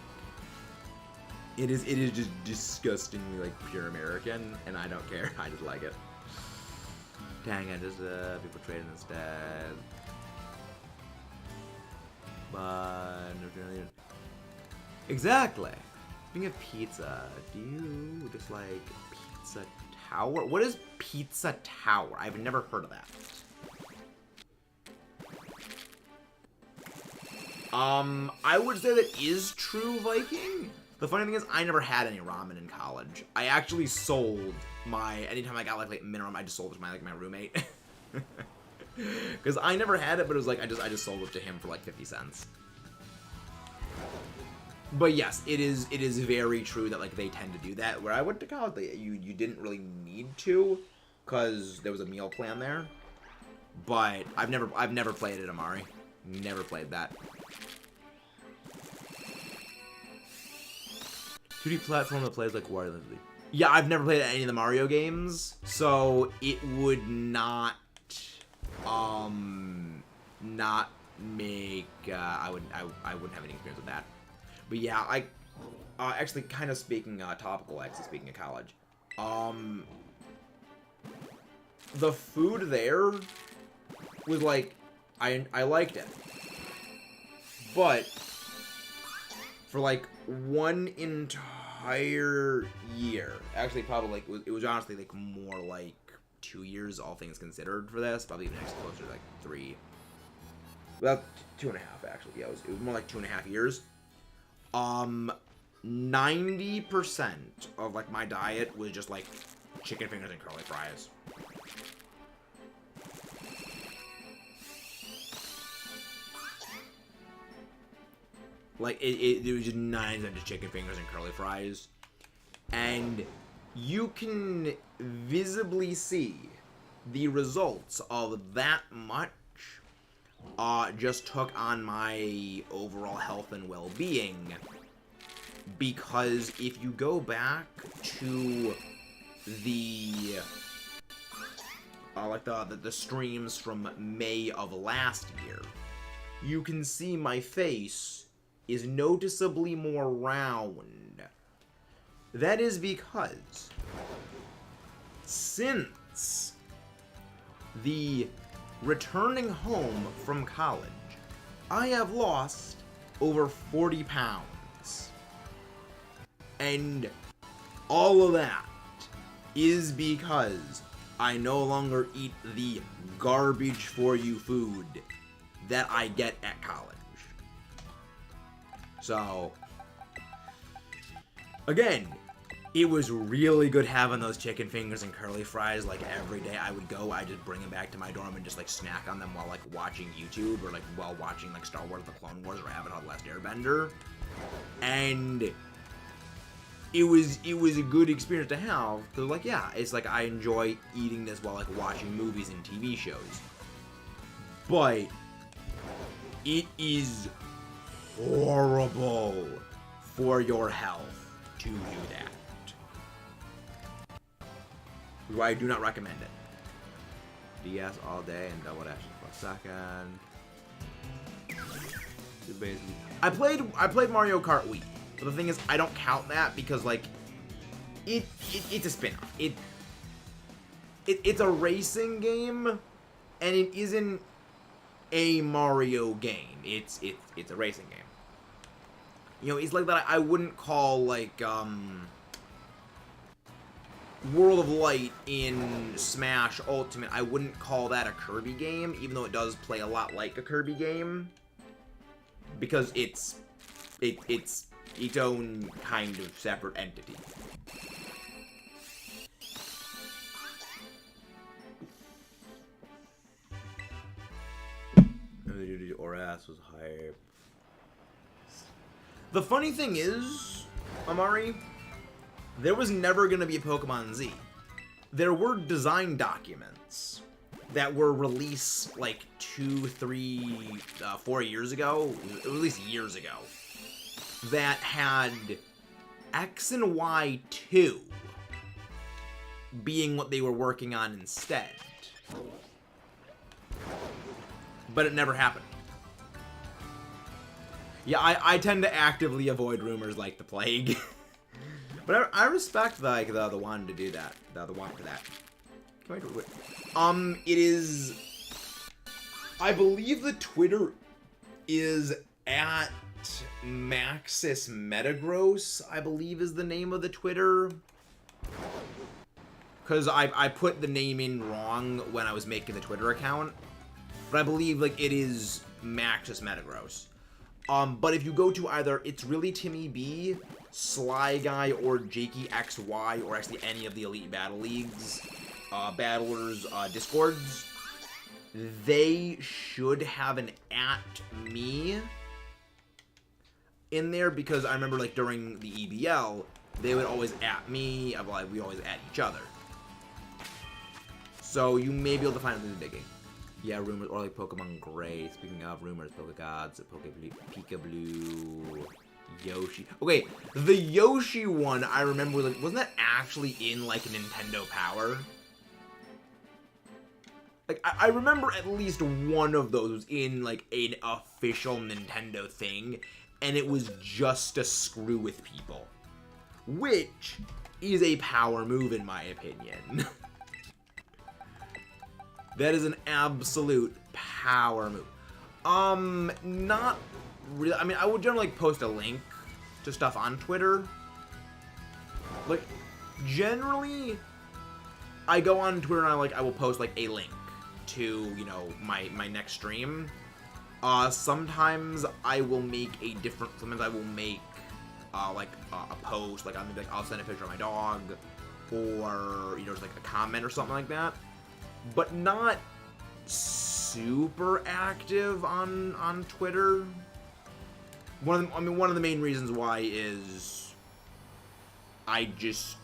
It is just disgustingly like pure American, and I don't care. I just like it. Dang, I just people trading instead. But exactly. Speaking of pizza, do you just like Pizza Tower? What is Pizza Tower? I've never heard of that. I would say that is true, Viking. The funny thing is, I never had any ramen in college. I actually sold my, anytime I got like minimum, I just sold it to my roommate. Because I never had it, but it was like, I just sold it to him for like 50 cents. But yes, it is very true that like they tend to do that. Where I went to college, you didn't really need to, because there was a meal plan there. But I've never played it, Amari. Never played that. 2D platform that plays like wirelessly. Yeah, I've never played any of the Mario games, so it would not make I wouldn't have any experience with that. But yeah, I actually kind of speaking topical, actually speaking of college, the food there was like I liked it, but for like one entire year, actually probably like it was honestly like more like 2 years, all things considered, for this. Probably even actually closer to like 3. Well, 2.5 actually. Yeah, it was more like 2.5 years. 90% of like my diet was just like chicken fingers and curly fries. Like it was just 9% just chicken fingers and curly fries, and you can visibly see the results of that much just took on my overall health and well-being, because if you go back to the like the streams from May of last year, you can see my face is noticeably more round. That is because since the returning home from college, I have lost over 40 pounds. And all of that is because I no longer eat the garbage for you food that I get at college. So, again, it was really good having those chicken fingers and curly fries. Like every day I would go, I just bring them back to my dorm and just like snack on them while like watching YouTube, or like while watching like Star Wars: The Clone Wars or Avatar: The Last Airbender. And it was a good experience to have, because like, yeah, it's like I enjoy eating this while like watching movies and TV shows. But it is horrible for your health to do that. Why I do not recommend it. DS all day and double dash for a second. So basically, I played Mario Kart Wii, but the thing is, I don't count that because like it's a spin-off. It's a racing game, and it isn't a Mario game. It's a racing game. You know, it's like that. I wouldn't call like World of Light in Smash Ultimate, I wouldn't call that a Kirby game, even though it does play a lot like a Kirby game, because it's its own kind of separate entity. Or ass was hype. The funny thing is, Amari, there was never going to be a Pokemon Z. There were design documents that were released like 2, 3, 4 years ago, at least years ago, that had X and Y 2 being what they were working on instead. But it never happened. Yeah, I tend to actively avoid rumors like the plague. But I respect the want to do that. The want for that. It is, I believe the Twitter is at Maxis Metagross, I believe is the name of the Twitter. Because I put the name in wrong when I was making the Twitter account. But I believe like it is Maxis Metagross. But if you go to either It's Really Timmy B, Sly Guy, or Jakey XY, or actually any of the Elite Battle Leagues, Battlers, Discords, they should have an @me in there because I remember, like, during the EBL, they would always at me, like, we always at each other. So you may be able to find it through the digging. Yeah, rumors, or like Pokemon Gray. Speaking of rumors, Pokegods, Pikablue, Yoshi. Okay, the Yoshi one, I remember, like, wasn't that actually in, like, Nintendo Power? Like, I remember at least one of those was in, like, an official Nintendo thing, and it was just to screw with people. Which is a power move, in my opinion. That is an absolute power move. Not really. I mean, I would generally, like, post a link to stuff on Twitter. Like, generally, I go on Twitter and I will post, like, a link to, you know, my next stream. Sometimes I will make a different, sometimes I will make, like, a post, like, I'll send a picture of my dog, or, you know, just, like, a comment or something like that. But not super active on Twitter. One of the main reasons why is I just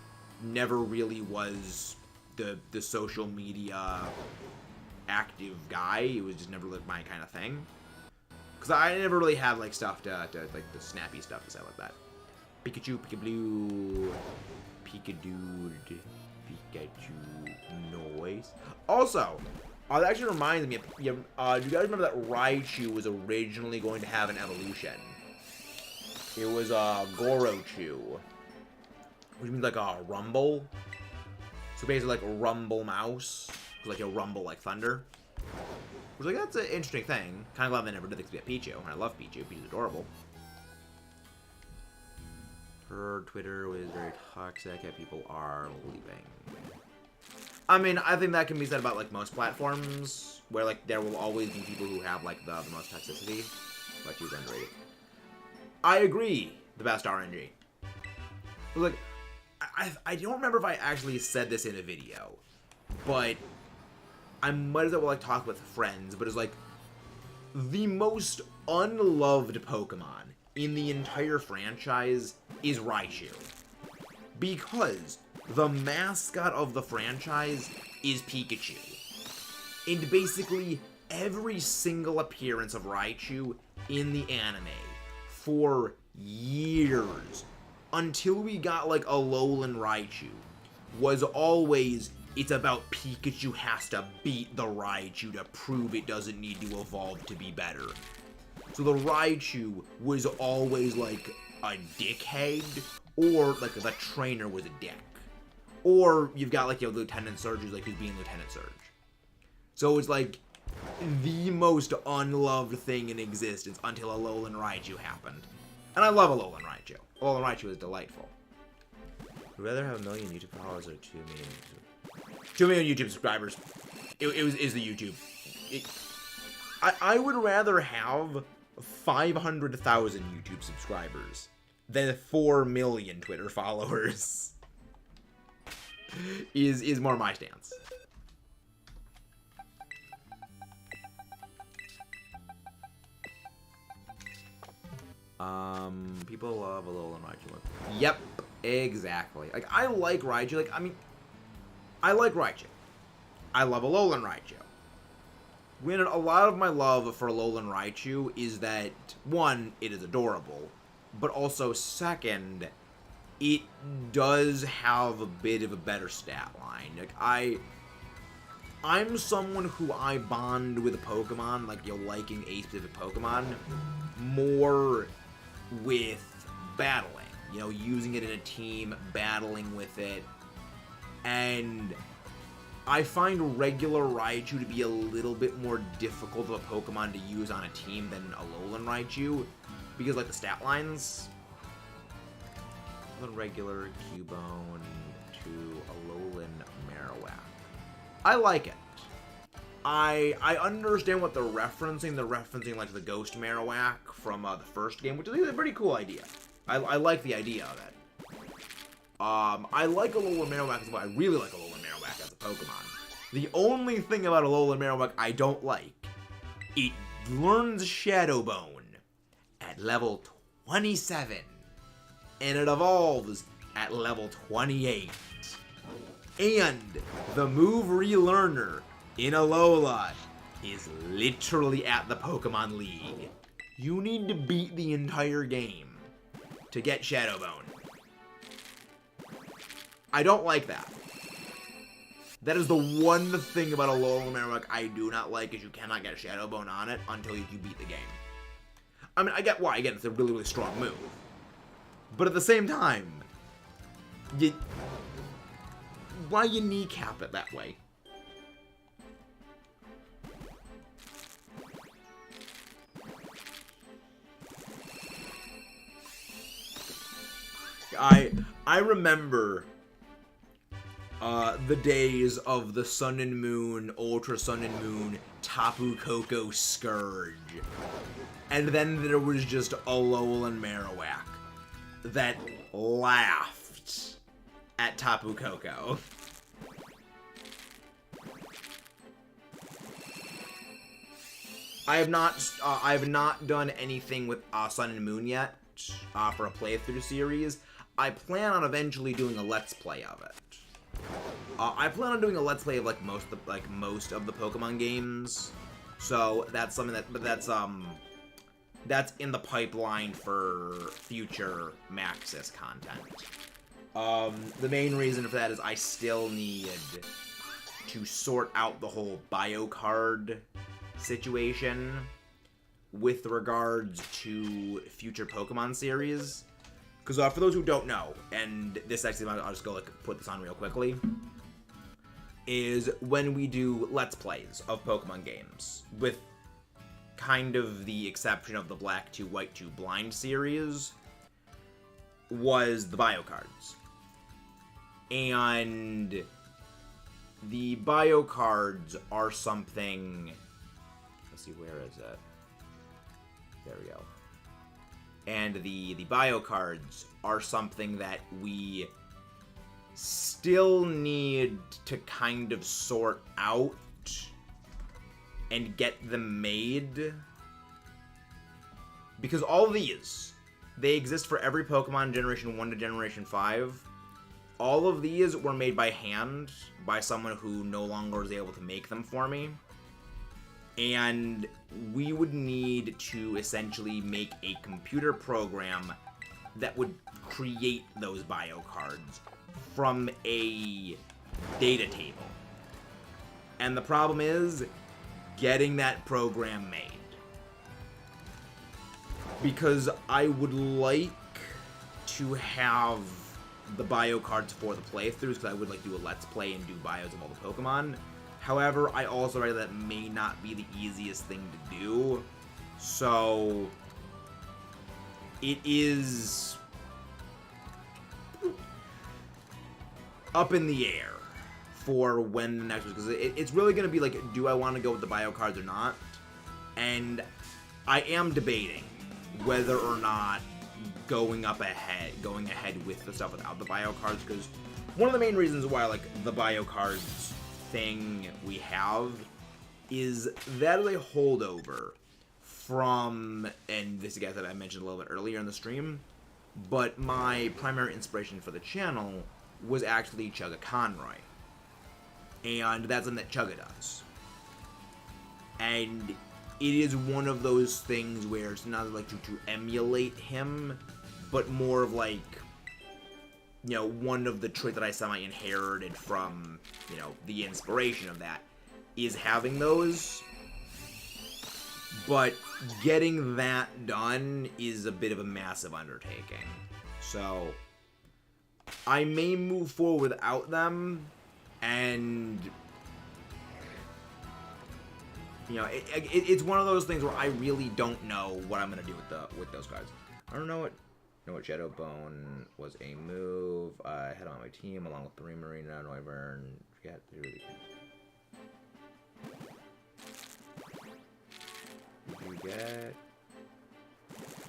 never really was the social media active guy. It was just never, like, my kind of thing. Because I never really had, like, stuff to like, the snappy stuff to say like that. Pikachu, Pikablue, Pikadude, Pikachu noise. Also, that actually reminds me, do you guys remember that Raichu was originally going to have an evolution? It was Gorochu, which means, like, a rumble. So basically, like, a rumble mouse, like a rumble like thunder. Which, like, that's an interesting thing. Kind of glad they never did this to Pichu. I love Pichu. Pichu's adorable. Her Twitter was very toxic, and people are leaving. I mean, I think that can be said about, like, most platforms, where, like, there will always be people who have, like, the most toxicity. But she's underrated. I agree. The best RNG. Like, I don't remember if I actually said this in a video, but I might as well, like, talk with friends, but it's like, the most unloved Pokemon in the entire franchise is Raichu. Because the mascot of the franchise is Pikachu. And basically, every single appearance of Raichu in the anime for years, until we got, like, Alolan Raichu, was always, it's about Pikachu has to beat the Raichu to prove it doesn't need to evolve to be better. So the Raichu was always, like, a dickhead, or, like, the trainer was a dick. Or you've got, like, you know, Lieutenant Surge who's, like, who's being Lieutenant Surge. So it's, like, the most unloved thing in existence until Alolan Raichu happened. And I love Alolan Raichu. Alolan Raichu is delightful. Would rather have 1 million YouTube followers or 2 million? 2 million YouTube subscribers. Is the YouTube. I would rather have 500,000 YouTube subscribers than 4 million Twitter followers. is more my stance. People love Alolan Raichu. Yep, exactly. Like, I like Raichu. Like, I mean, I like Raichu. I love Alolan Raichu. When a lot of my love for Alolan Raichu is that, one, it is adorable, but also, second, it does have a bit of a better stat line. Like, I'm someone who I bond with a Pokemon, like, you know, liking a specific Pokemon, more with battling. You know, using it in a team, battling with it, and I find regular Raichu to be a little bit more difficult of a Pokemon to use on a team than Alolan Raichu, because, like, the stat lines, regular Cubone to Alolan Marowak. I like it. I understand what they're referencing. They're referencing, like, the Ghost Marowak from the first game, which is a pretty cool idea. I like the idea of it. I like Alolan Marowak as well. I really like Alolan Marowak as a Pokemon. The only thing about Alolan Marowak I don't like, it learns Shadow Bone at level 27. And it evolves at level 28. And the move relearner in Alola is literally at the Pokemon League. You need to beat the entire game to get Shadow Bone. I don't like that. That is the one thing about Alola Marowak I do not like, is you cannot get Shadow Bone on it until you beat the game. I mean, I get why. Again, it's a really, really strong move. But at the same time, why you kneecap it that way? I remember the days of the Sun and Moon, Ultra Sun and Moon, Tapu Koko Scourge. And then there was just Alolan Marowak that laughed at Tapu Koko. I have not done anything with Sun and Moon yet for a playthrough series. I plan on eventually doing a Let's Play of it. I plan on doing a Let's Play of most of the Pokemon games. So that's something that's in the pipeline for future Maxis content. The main reason for that is I still need to sort out the whole biocard situation with regards to future Pokemon series. Because for those who don't know, and this actually, I'll just go put this on real quickly, is when we do Let's Plays of Pokemon games, with kind of the exception of the Black 2, White 2 Blind series, was the biocards. And the biocards are something... Let's see, where is it? There we go. And the biocards are something that we still need to kind of sort out and get them made. Because all these, they exist for every Pokemon Generation 1 to Generation 5. All of these were made by hand by someone who no longer is able to make them for me. And we would need to essentially make a computer program that would create those biocards from a data table. And the problem is getting that program made. Because I would like to have the biocards for the playthroughs, because I would like to do a Let's Play and do bios of all the Pokemon. However, I also realize that may not be the easiest thing to do, so it is up in the air for when the next one, because it's really going to be like, do I want to go with the biocards or not? And I am debating whether or not going ahead with the stuff without the biocards, because one of the main reasons why I like the biocards thing we have is that is a holdover from, and this again that I mentioned a little bit earlier in the stream, but my primary inspiration for the channel was actually Chugga Conroy, and that's something that Chugga does, and it is one of those things where it's not like to emulate him, but more of like, you know, one of the traits that I semi-inherited from, you know, the inspiration of that is having those. But getting that done is a bit of a massive undertaking. So I may move forward without them, and you know, it's one of those things where I really don't know what I'm gonna do with those cards. I don't know what. You know what, Shadow Bone was a move. I had on my team along with 3 Marina, Noivern. Forget, you really can't. Did you get?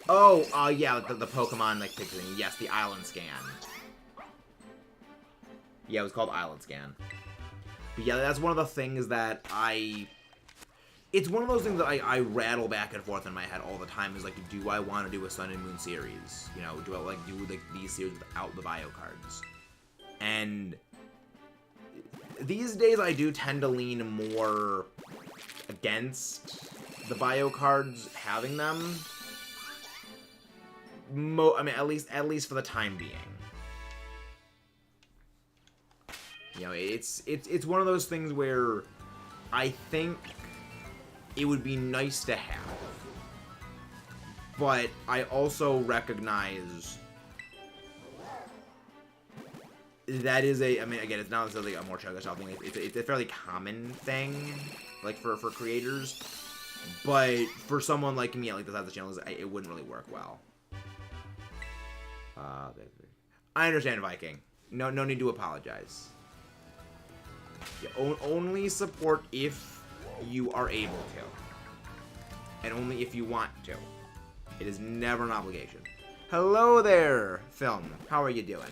Oh, yeah, the Pokemon like thing. Yes, the Island Scan. Yeah, it was called Island Scan. But yeah, that's one of the things that it's one of those things that I rattle back and forth in my head all the time. Is like, do I want to do a Sun and Moon series? You know, do I like do like these series without the bio cards? And these days I do tend to lean more against the bio cards having them. I mean, at least for the time being. You know, it's one of those things where I think it would be nice to have, but I also recognize that is I mean, again, it's not necessarily a more childish thing. It's a fairly common thing, like for creators, but for someone like me, like the size of the channel, it wouldn't really work well. I understand, Viking. No need to apologize. Yeah, only support if you are able to, and only if you want to. It is never an obligation. Hello there, Film. How are you doing?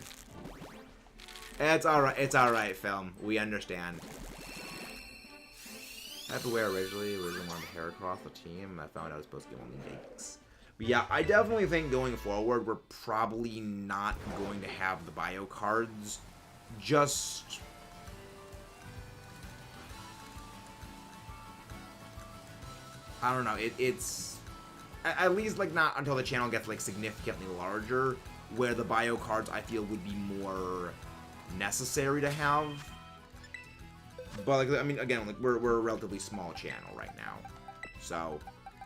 It's alright. It's alright, Film. We understand. I have to wear originally wanted the hair across the team. I found out I was supposed to get only makes. But yeah, I definitely think going forward, we're probably not going to have the bio cards. Just I don't know. It's at least like not until the channel gets like significantly larger, where the bio cards I feel would be more necessary to have. But like, I mean, again, like we're a relatively small channel right now, so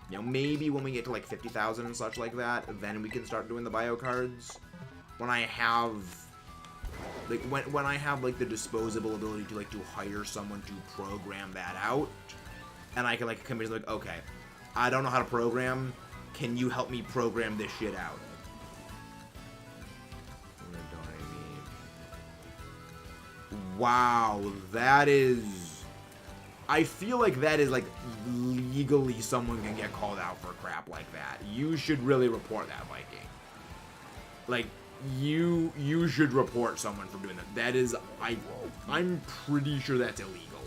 you know, maybe when we get to like 50,000 and such like that, then we can start doing the bio cards. When I have like when I have like the disposable ability to like to hire someone to program that out, and I can like come in and like, okay, I don't know how to program. Can you help me program this shit out? Wow, that is... I feel like that is, like, legally someone can get called out for crap like that. You should really report that, Viking. Like, you should report someone for doing that. That is... I'm pretty sure that's illegal.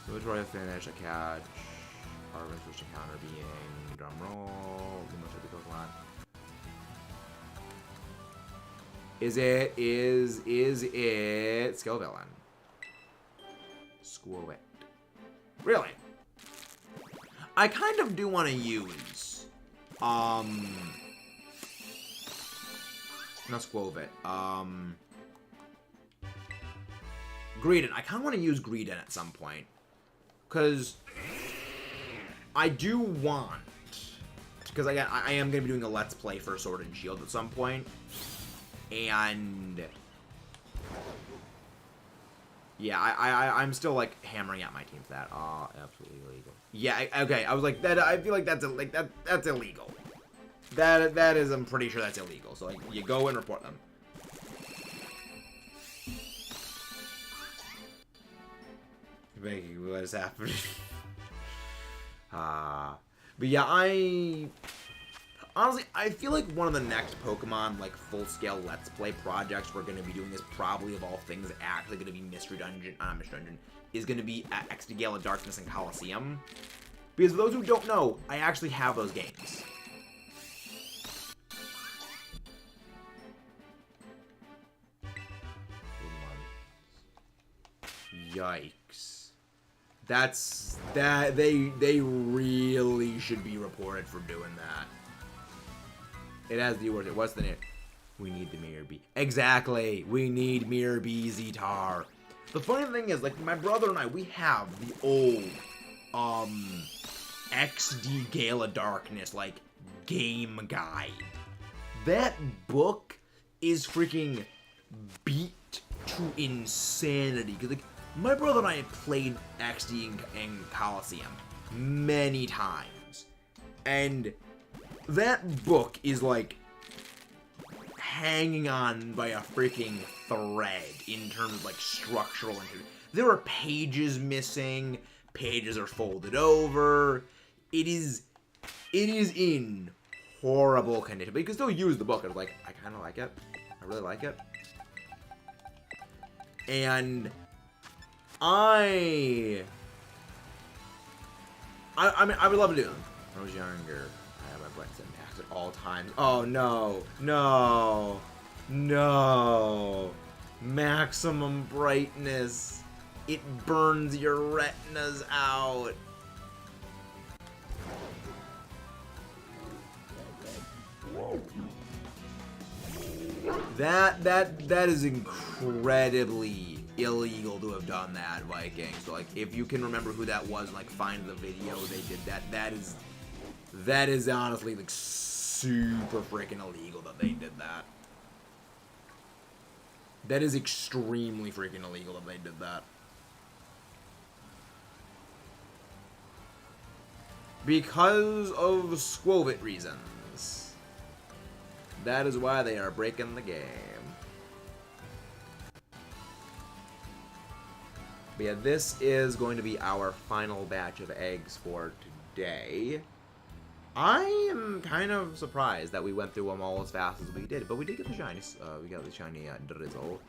So we'll try to finish a catch. Harvest, switch to counter being... Drum roll. We must have to go a lot. Is it skill villain? School it. Really? I kind of do want to use not Squovit. Greedent. I kind of want to use Greedent at some point, because I do want, because again, I am going to be doing a Let's Play for Sword and Shield at some point. And yeah, I'm still like hammering out my team for that. Absolutely illegal. Yeah, okay. I was like that. I feel like that's that's illegal. That is. I'm pretty sure that's illegal. So like, you go and report them. What is happening? But yeah, honestly, I feel like one of the next Pokemon, like, full-scale Let's Play projects we're going to be doing is probably, of all things, actually going to be Mystery Dungeon, is going to be XD Gale of Darkness and Coliseum. Because for those who don't know, I actually have those games. Yikes. They really should be reported for doing that. It has the word. What's the name? We need the Mirror Bee. Exactly. We need Mirror Bee Zetar. The funny thing is, like, my brother and I, we have the old, XD Gale of Darkness, like, game guide. That book is freaking beat to insanity. Because, like, my brother and I had played XD and Coliseum many times. And that book is, like, hanging on by a freaking thread in terms of, like, structural and there are pages missing, pages are folded over. It is in horrible condition, but you can still use the book. It's like, I kind of like it. I really like it. And I I mean, I would love to do them. When I was younger, I had my brightness at max at all times. Oh, no. No. No. Maximum brightness. It burns your retinas out. That is incredibly illegal to have done that, Viking. So like, if you can remember who that was, like, find the video they did that. That is honestly like super freaking illegal that they did that. That is extremely freaking illegal that they did that. Because of Squovit reasons. That is why they are breaking the game. But yeah, this is going to be our final batch of eggs for today. I am kind of surprised that we went through them all as fast as we did, but we did get the shiny. We got the shiny drizzle.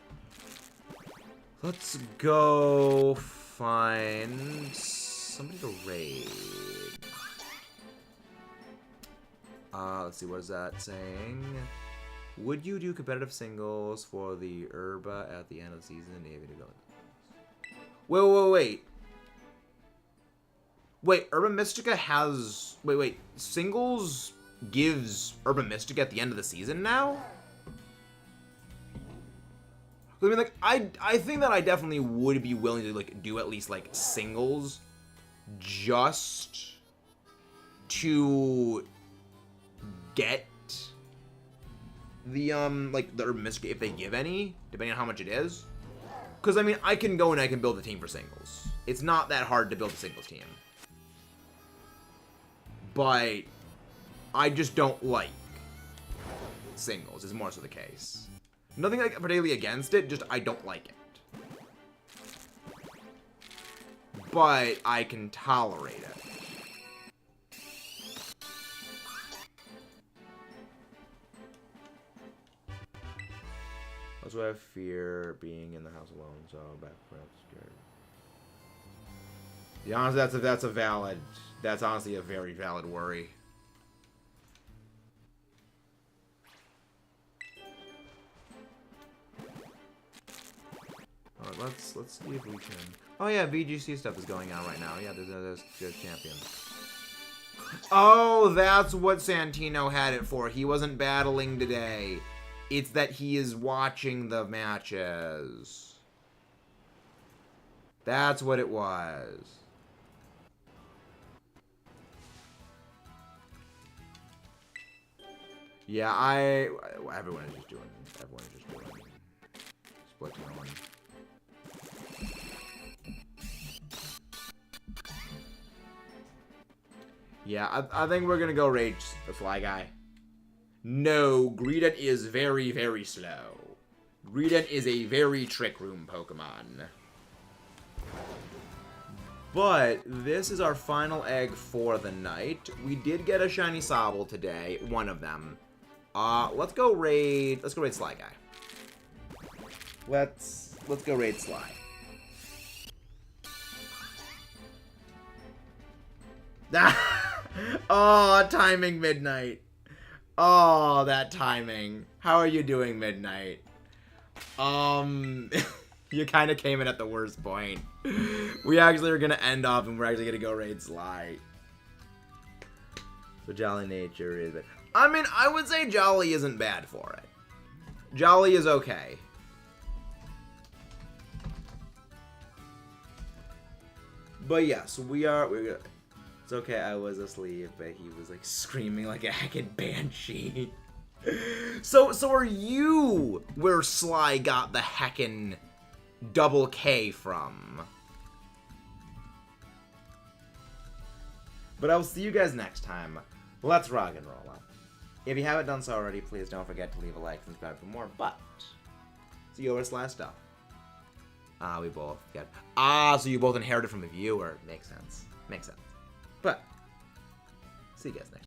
Let's go find somebody to raid. Let's see, what is that saying? Would you do competitive singles for the Herba at the end of the season? Wait. Wait, Urban Mystica has... Wait. Singles gives Urban Mystica at the end of the season now? I mean, like, I think that I definitely would be willing to, like, do at least, like, singles just to get the, like, the Urban Mystica if they give any, depending on how much it is. Because, I mean, I can go and I can build a team for singles. It's not that hard to build a singles team. But I just don't like singles, is more so the case. Nothing like particularly against it, just I don't like it. But I can tolerate it. Also, I have fear being in the house alone, so back perhaps scared. To be honest, that's honestly a very valid worry. Alright, let's see if we can. Oh yeah, VGC stuff is going on right now. Yeah, there's champions. Oh, that's what Santino had it for. He wasn't battling today. It's that he is watching the matches. That's what it was. Yeah, everyone is just doing Splatoon. Yeah, I think we're gonna go rage the Fly Guy. No, Greedent is very, very slow. Greedent is a very Trick Room Pokemon. But this is our final egg for the night. We did get a shiny SOBBLE today, one of them. Let's go raid Sly Guy. Let's go raid Sly. Oh, timing Midnight. Oh, that timing. How are you doing, Midnight? You kind of came in at the worst point. We actually are going to end off and we're actually going to go raid Sly. So Jolly Nature is... I mean, I would say Jolly isn't bad for it. Jolly is okay. But yes, we're good. It's okay, I was asleep, but he was like screaming like a heckin' banshee. So are you where Sly got the heckin' double K from? But I will see you guys next time. Let's rock and roll up. If you haven't done so already, please don't forget to leave a like and subscribe for more. But see you over Sly stuff. We both get. So you both inherited from the viewer. Makes sense. Makes sense. But see you guys next time.